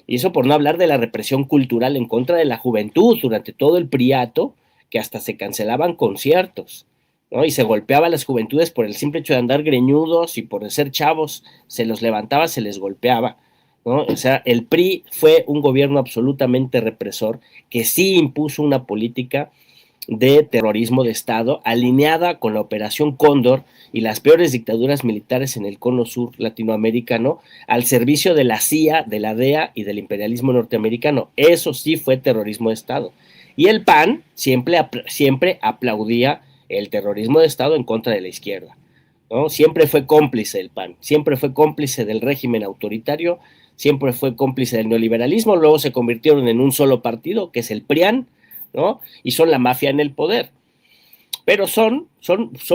Y eso por no hablar de la represión cultural en contra de la juventud durante todo el priato, que hasta se cancelaban conciertos, ¿no? Y se golpeaba a las juventudes por el simple hecho de andar greñudos y por ser chavos, se los levantaba, se les golpeaba, ¿no? O sea, el PRI fue un gobierno absolutamente represor que sí impuso una política de terrorismo de Estado alineada con la Operación Cóndor y las peores dictaduras militares en el cono sur latinoamericano al servicio de la CIA, de la DEA y del imperialismo norteamericano. Eso sí fue terrorismo de Estado. Y el PAN siempre aplaudía el terrorismo de Estado en contra de la izquierda, ¿no? Siempre fue cómplice del PAN, siempre fue cómplice del régimen autoritario, siempre fue cómplice del neoliberalismo, luego se convirtieron en un solo partido, que es el PRIAN, ¿no? Y son la mafia en el poder. Pero son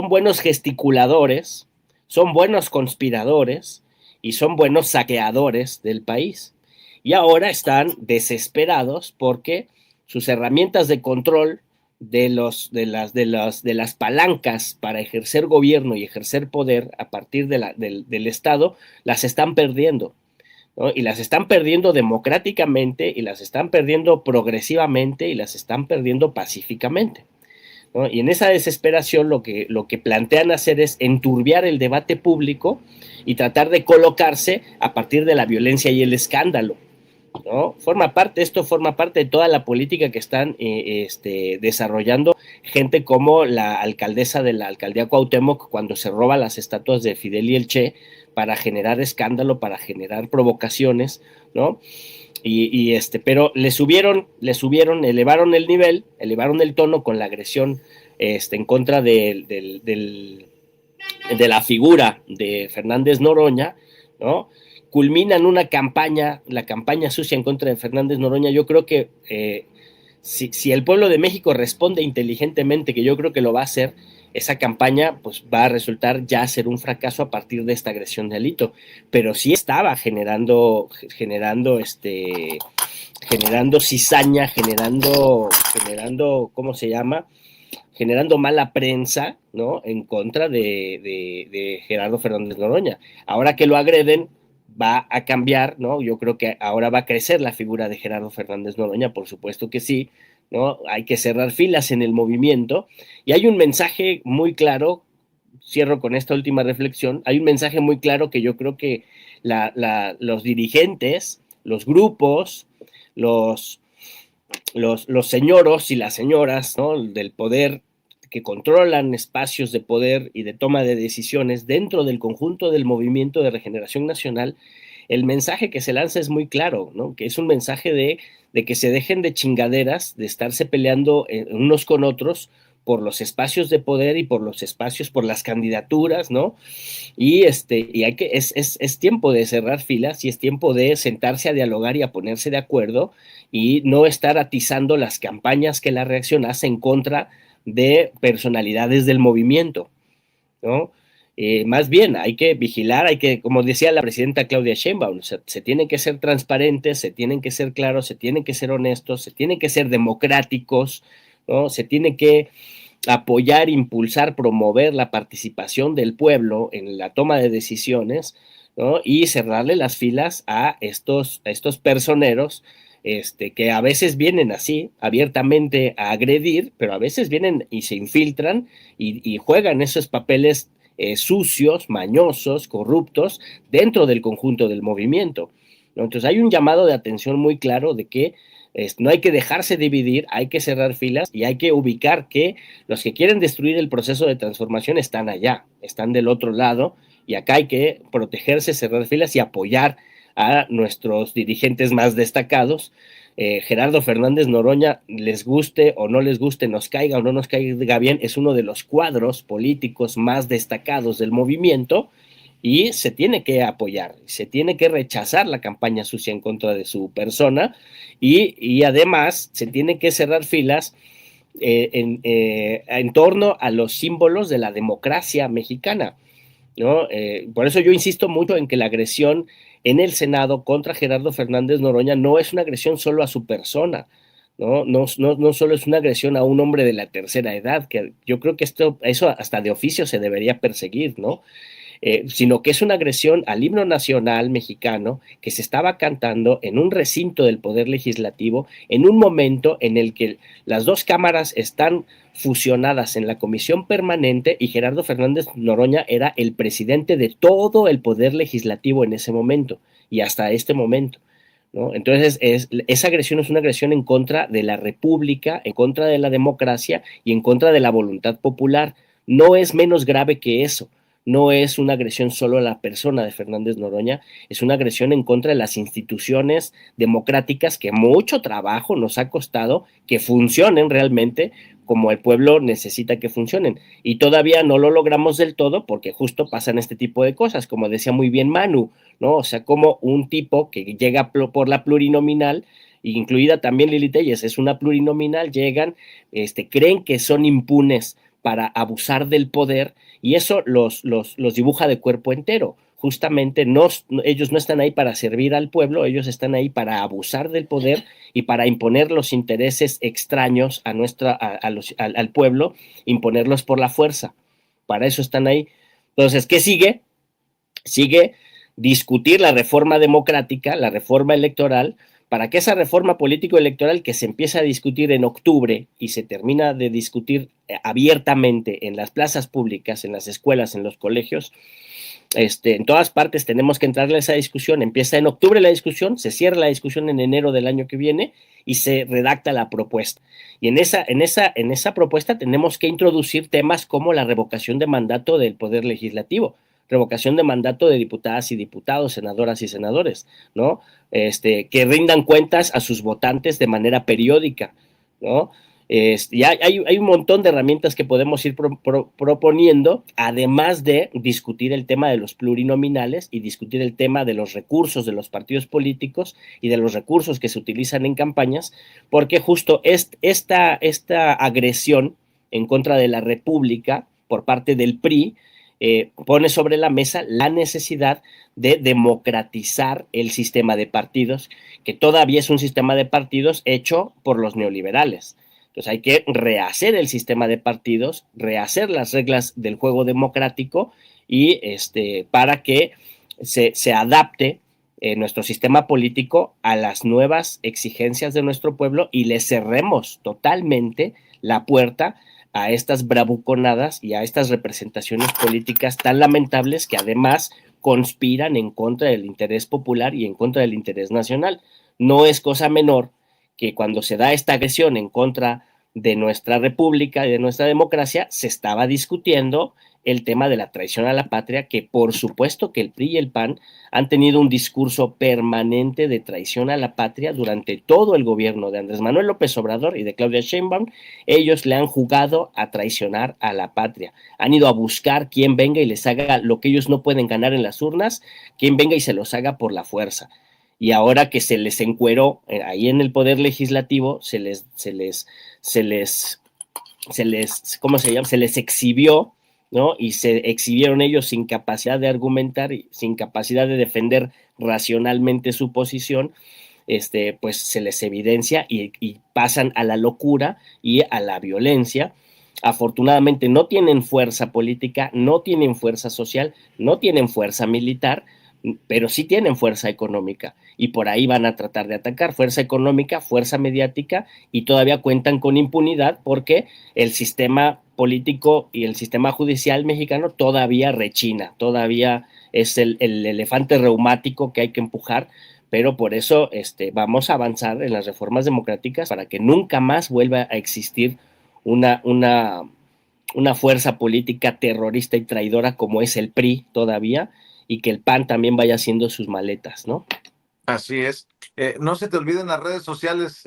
buenos gesticuladores, son buenos conspiradores y son buenos saqueadores del país. Y ahora están desesperados porque sus herramientas de control de las palancas para ejercer gobierno y ejercer poder a partir del Estado las están perdiendo, ¿no? Y las están perdiendo democráticamente, y las están perdiendo progresivamente, y las están perdiendo pacíficamente, ¿no? Y en esa desesperación lo que plantean hacer es enturbiar el debate público y tratar de colocarse a partir de la violencia y el escándalo, ¿no? Esto forma parte de toda la política que están desarrollando gente como la alcaldesa de la alcaldía Cuauhtémoc cuando se roba las estatuas de Fidel y el Che para generar escándalo, para generar provocaciones, ¿no? Pero le subieron, elevaron el nivel, elevaron el tono con la agresión en contra de la figura de Fernández Noroña, ¿no? Culminan la campaña sucia en contra de Fernández Noroña. Yo creo que si el pueblo de México responde inteligentemente, que yo creo que lo va a hacer, esa campaña pues va a resultar ya ser un fracaso a partir de esta agresión de Alito, pero sí estaba generando cizaña, generando, ¿cómo se llama? Generando mala prensa, ¿no? En contra de Gerardo Fernández Noroña. Ahora que lo agreden, va a cambiar, ¿no? Yo creo que ahora va a crecer la figura de Gerardo Fernández Noroña, por supuesto que sí, ¿no? Hay que cerrar filas en el movimiento, y hay un mensaje muy claro, cierro con esta última reflexión, hay un mensaje muy claro que yo creo que los dirigentes, los grupos, los señoros y las señoras, ¿no? Del poder, que controlan espacios de poder y de toma de decisiones dentro del conjunto del movimiento de regeneración nacional, el mensaje que se lanza es muy claro, ¿no? Que es un mensaje de que se dejen de chingaderas, de estarse peleando unos con otros por los espacios de poder y por los espacios, por las candidaturas, ¿no? Y es tiempo de cerrar filas y es tiempo de sentarse a dialogar y a ponerse de acuerdo y no estar atizando las campañas que la reacción hace en contra de personalidades del movimiento, ¿no? Más bien hay que vigilar, como decía la presidenta Claudia Sheinbaum, se tienen que ser transparentes, se tienen que ser claros, se tienen que ser honestos, se tienen que ser democráticos, ¿no? Se tiene que apoyar, impulsar, promover la participación del pueblo en la toma de decisiones, ¿no? Y cerrarle las filas a estos personeros que a veces vienen así, abiertamente a agredir, pero a veces vienen y se infiltran y juegan esos papeles sucios, mañosos, corruptos, dentro del conjunto del movimiento, ¿no? Entonces hay un llamado de atención muy claro de que no hay que dejarse dividir, hay que cerrar filas y hay que ubicar que los que quieren destruir el proceso de transformación están allá, están del otro lado, y acá hay que protegerse, cerrar filas y apoyar a nuestros dirigentes más destacados. Gerardo Fernández Noroña, les guste o no les guste, nos caiga o no nos caiga bien, es uno de los cuadros políticos más destacados del movimiento y se tiene que apoyar, se tiene que rechazar la campaña sucia en contra de su persona y además se tiene que cerrar filas en torno a los símbolos de la democracia mexicana, ¿no? Por eso yo insisto mucho en que la agresión en el Senado contra Gerardo Fernández Noroña no es una agresión solo a su persona, ¿no? No solo es una agresión a un hombre de la tercera edad, que yo creo que eso hasta de oficio se debería perseguir, ¿no? Sino que es una agresión al himno nacional mexicano que se estaba cantando en un recinto del Poder Legislativo en un momento en el que las dos cámaras están fusionadas en la comisión permanente y Gerardo Fernández Noroña era el presidente de todo el Poder Legislativo en ese momento y hasta este momento, ¿no? Entonces, esa agresión es una agresión en contra de la República, en contra de la democracia y en contra de la voluntad popular. No es menos grave que eso. No es una agresión solo a la persona de Fernández Noroña, es una agresión en contra de las instituciones democráticas que mucho trabajo nos ha costado que funcionen realmente como el pueblo necesita que funcionen. Y todavía no lo logramos del todo porque justo pasan este tipo de cosas, como decía muy bien Manu, ¿no? O sea, como un tipo que llega por la plurinominal, incluida también Lili Telles, es una plurinominal, llegan, creen que son impunes para abusar del poder y eso los dibuja de cuerpo entero. Justamente ellos no están ahí para servir al pueblo, ellos están ahí para abusar del poder y para imponer los intereses extraños al pueblo, imponerlos por la fuerza. Para eso están ahí. Entonces, ¿qué sigue? Sigue discutir la reforma democrática, la reforma electoral, para que esa reforma político-electoral que se empieza a discutir en octubre y se termina de discutir abiertamente en las plazas públicas, en las escuelas, en los colegios, en todas partes tenemos que entrarle a esa discusión. Empieza en octubre la discusión, se cierra la discusión en enero del año que viene y se redacta la propuesta. Y en esa propuesta tenemos que introducir temas como la revocación de mandato del Poder Legislativo, revocación de mandato de diputadas y diputados, senadoras y senadores, ¿no? Que rindan cuentas a sus votantes de manera periódica, ¿no? Y hay un montón de herramientas que podemos ir proponiendo, además de discutir el tema de los plurinominales y discutir el tema de los recursos de los partidos políticos y de los recursos que se utilizan en campañas, porque justo esta agresión en contra de la República por parte del PRI pone sobre la mesa la necesidad de democratizar el sistema de partidos, que todavía es un sistema de partidos hecho por los neoliberales. Entonces hay que rehacer el sistema de partidos, rehacer las reglas del juego democrático y para que se adapte nuestro sistema político a las nuevas exigencias de nuestro pueblo y le cerremos totalmente la puerta a estas bravuconadas y a estas representaciones políticas tan lamentables que además conspiran en contra del interés popular y en contra del interés nacional. No es cosa menor que cuando se da esta agresión en contra de nuestra república y de nuestra democracia, se estaba discutiendo el tema de la traición a la patria, que por supuesto que el PRI y el PAN han tenido un discurso permanente de traición a la patria durante todo el gobierno de Andrés Manuel López Obrador y de Claudia Sheinbaum. Ellos le han jugado a traicionar a la patria, han ido a buscar quien venga y les haga lo que ellos no pueden ganar en las urnas, quien venga y se los haga por la fuerza. Y ahora que se les encueró ahí en el poder legislativo, se les ¿cómo se llama? Se les exhibió, ¿no? Y se exhibieron ellos sin capacidad de argumentar, sin capacidad de defender racionalmente su posición, pues se les evidencia y pasan a la locura y a la violencia. Afortunadamente no tienen fuerza política, no tienen fuerza social, no tienen fuerza militar, pero sí tienen fuerza económica y por ahí van a tratar de atacar, fuerza económica, fuerza mediática, y todavía cuentan con impunidad porque el sistema político y el sistema judicial mexicano todavía rechina, todavía es el elefante reumático que hay que empujar, pero por eso vamos a avanzar en las reformas democráticas para que nunca más vuelva a existir una fuerza política terrorista y traidora como es el PRI todavía, y que el PAN también vaya haciendo sus maletas, ¿no? Así es. No se te olviden las redes sociales,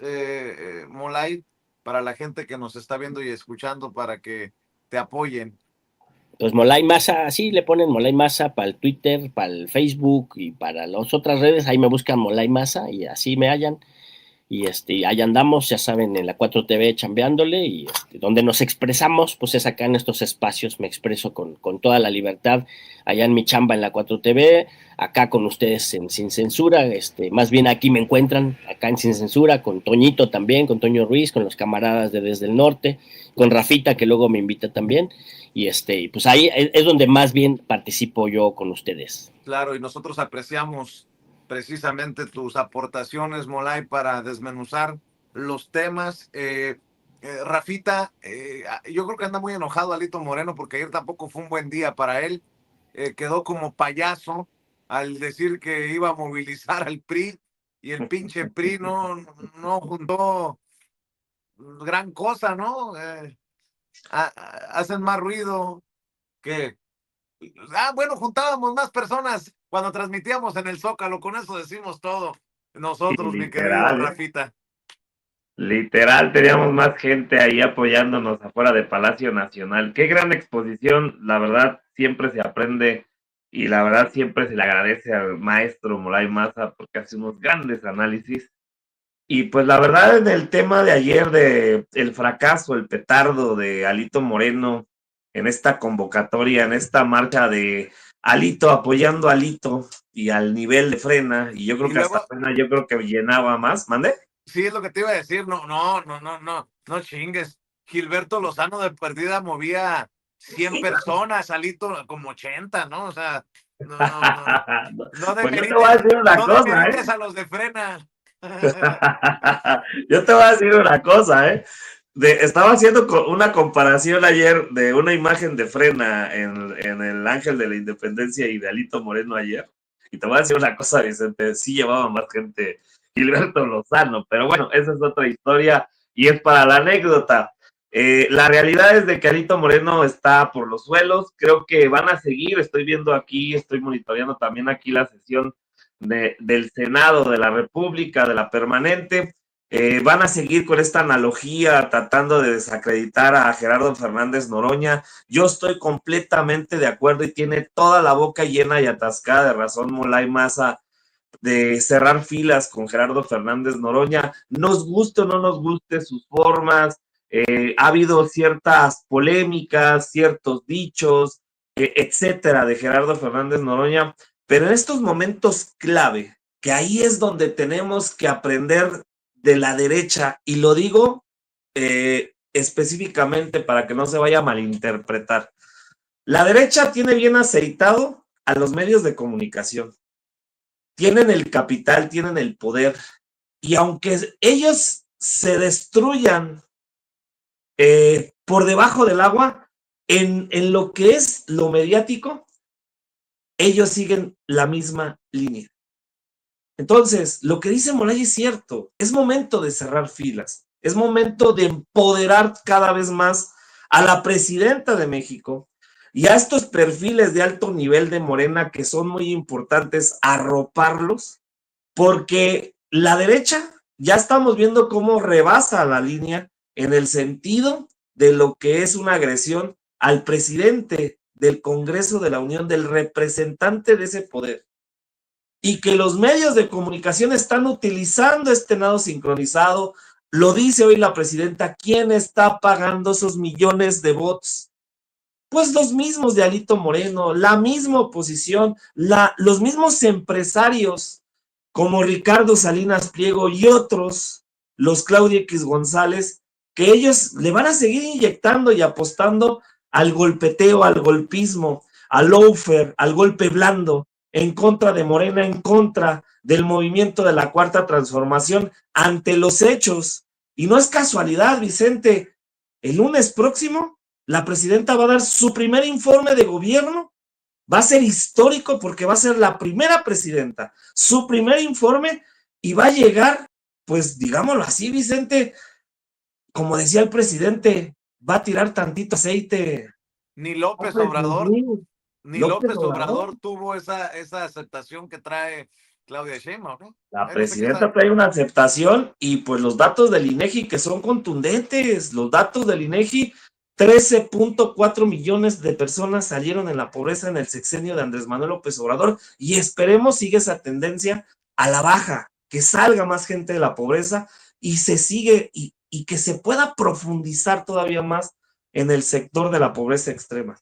Molay, para la gente que nos está viendo y escuchando, para que te apoyen. Pues Molay Maza, así le ponen Molay Maza para el Twitter, para el Facebook y para las otras redes, ahí me buscan Molay Maza y así me hallan. Y ahí andamos, ya saben, en la 4TV chambeándole, y donde nos expresamos, pues es acá en estos espacios, me expreso con toda la libertad, allá en mi chamba en la 4TV, acá con ustedes en Sin Censura, más bien aquí me encuentran, acá en Sin Censura, con Toñito también, con Toño Ruiz, con los camaradas de Desde el Norte, con Rafita, que luego me invita también, y pues ahí es donde más bien participo yo con ustedes. Claro, y nosotros apreciamos precisamente tus aportaciones, Molay, para desmenuzar los temas. Rafita, yo creo que anda muy enojado Alito Moreno porque ayer tampoco fue un buen día para él. Quedó como payaso al decir que iba a movilizar al PRI, y el pinche PRI no juntó gran cosa, ¿no? Hacen más ruido que... bueno, juntábamos más personas cuando transmitíamos en el Zócalo, con eso decimos todo nosotros, mi querido Rafita. Literal, teníamos más gente ahí apoyándonos afuera de Palacio Nacional. Qué gran exposición, la verdad, siempre se aprende y la verdad siempre se le agradece al maestro Molay Maza porque hace unos grandes análisis. Y pues la verdad, en el tema de ayer de el fracaso, el petardo de Alito Moreno en esta convocatoria, en esta marcha de Alito apoyando a Alito y al nivel de Frena, y yo creo que luego, hasta Frena yo creo que llenaba más, ¿mande? Sí, es lo que te iba a decir, no chingues. Gilberto Lozano de perdida movía 100 personas, Alito como 80, ¿no? O sea, no pues yo te voy a decir una cosa, a los de Frena. Yo te voy a decir una cosa, estaba haciendo una comparación ayer de una imagen de Frena en el Ángel de la Independencia y de Alito Moreno ayer, y te voy a decir una cosa, Vicente, sí llevaba más gente Gilberto Lozano, pero bueno, esa es otra historia y es para la anécdota. La realidad es de que Alito Moreno está por los suelos, creo que van a seguir, estoy viendo aquí, estoy monitoreando también aquí la sesión del Senado de la República, de la permanente, van a seguir con esta analogía tratando de desacreditar a Gerardo Fernández Noroña. Yo estoy completamente de acuerdo y tiene toda la boca llena y atascada de razón Molay Maza de cerrar filas con Gerardo Fernández Noroña, nos guste o no nos guste sus formas, ha habido ciertas polémicas, ciertos dichos, etcétera, de Gerardo Fernández Noroña, pero en estos momentos clave, que ahí es donde tenemos que aprender de la derecha, y lo digo específicamente para que no se vaya a malinterpretar, la derecha tiene bien aceitado a los medios de comunicación, tienen el capital, tienen el poder, y aunque ellos se destruyan por debajo del agua, en lo que es lo mediático, ellos siguen la misma línea. Entonces, lo que dice Molay es cierto, es momento de cerrar filas, es momento de empoderar cada vez más a la presidenta de México, y a estos perfiles de alto nivel de Morena que son muy importantes, arroparlos, porque la derecha ya estamos viendo cómo rebasa la línea en el sentido de lo que es una agresión al presidente del Congreso de la Unión, del representante de ese poder. Y que los medios de comunicación están utilizando este nado sincronizado. Lo dice hoy la presidenta, ¿quién está pagando esos millones de bots? Pues los mismos de Alito Moreno, la misma oposición, los mismos empresarios como Ricardo Salinas Pliego y otros, los Claudia X González, que ellos le van a seguir inyectando y apostando al golpeteo, al golpismo, al lawfare, al golpe blando, en contra de Morena, en contra del movimiento de la Cuarta Transformación, ante los hechos. Y no es casualidad, Vicente, el lunes próximo la presidenta va a dar su primer informe de gobierno. Va a ser histórico porque va a ser la primera presidenta, su primer informe, y va a llegar, pues digámoslo así, Vicente, como decía el presidente, va a tirar tantito aceite. Ni López Obrador, ni López Obrador tuvo esa aceptación que trae Claudia Sheinbaum, ¿no? La presidenta trae una aceptación y pues los datos del INEGI que son contundentes, los datos del INEGI, 13.4 millones de personas salieron en la pobreza en el sexenio de Andrés Manuel López Obrador y esperemos sigue esa tendencia a la baja, que salga más gente de la pobreza y se sigue y que se pueda profundizar todavía más en el sector de la pobreza extrema.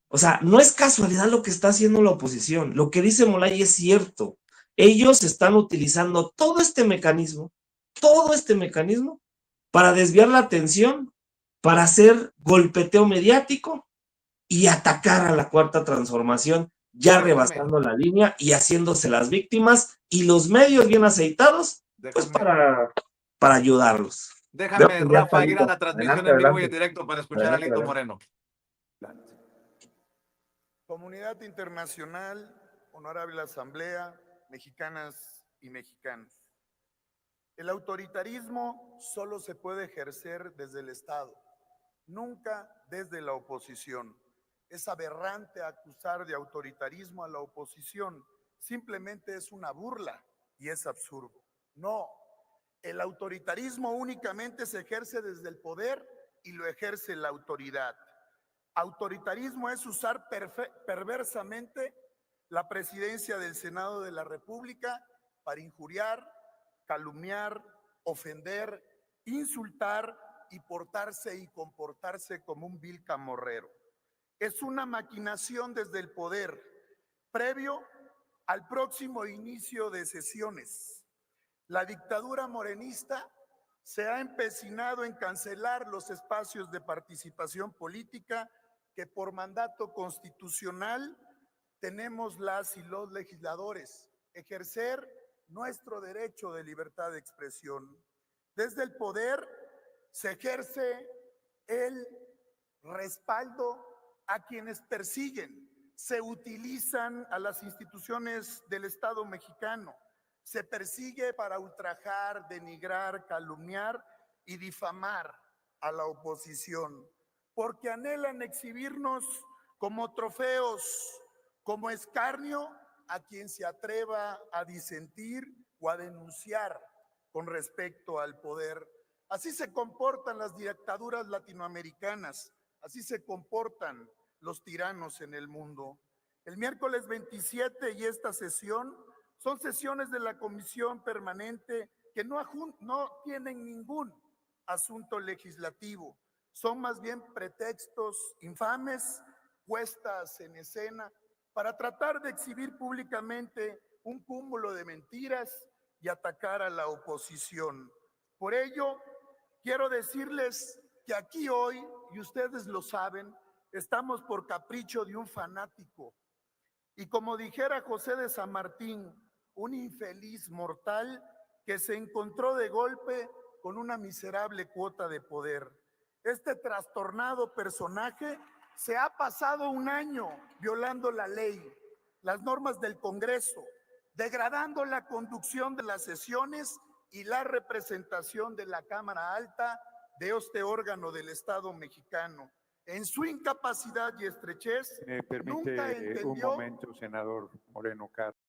O sea, no es casualidad lo que está haciendo la oposición, lo que dice Molay es cierto. Ellos están utilizando todo este mecanismo para desviar la atención, para hacer golpeteo mediático y atacar a la Cuarta Transformación, ya rebasando la línea y haciéndose las víctimas y los medios bien aceitados, pues para ayudarlos. Déjame, Rafa, ir a la transmisión en vivo y en directo para escuchar a Alito Moreno. Comunidad internacional, honorable asamblea, mexicanas y mexicanos. El autoritarismo solo se puede ejercer desde el Estado, nunca desde la oposición. Es aberrante acusar de autoritarismo a la oposición, simplemente es una burla y es absurdo. No, el autoritarismo únicamente se ejerce desde el poder y lo ejerce la autoridad. Autoritarismo es usar perversamente la presidencia del Senado de la República para injuriar, calumniar, ofender, insultar y portarse y comportarse como un vil camorrero. Es una maquinación desde el poder, previo al próximo inicio de sesiones. La dictadura morenista se ha empecinado en cancelar los espacios de participación política que por mandato constitucional tenemos las y los legisladores, ejercer nuestro derecho de libertad de expresión. Desde el poder se ejerce el respaldo a quienes persiguen, se utilizan a las instituciones del Estado mexicano, se persigue para ultrajar, denigrar, calumniar y difamar a la oposición, porque anhelan exhibirnos como trofeos, como escarnio a quien se atreva a disentir o a denunciar con respecto al poder. Así se comportan las dictaduras latinoamericanas, así se comportan los tiranos en el mundo. El miércoles 27 y esta sesión son sesiones de la Comisión Permanente que no tienen ningún asunto legislativo, son más bien pretextos infames, puestas en escena, para tratar de exhibir públicamente un cúmulo de mentiras y atacar a la oposición. Por ello, quiero decirles que aquí hoy, y ustedes lo saben, estamos por capricho de un fanático. Y como dijera José de San Martín, un infeliz mortal que se encontró de golpe con una miserable cuota de poder. Este trastornado personaje se ha pasado un año violando la ley, las normas del Congreso, degradando la conducción de las sesiones y la representación de la Cámara Alta de este órgano del Estado mexicano. en su incapacidad y estrechez, Me nunca permite un entendió momento, senador Moreno Castro.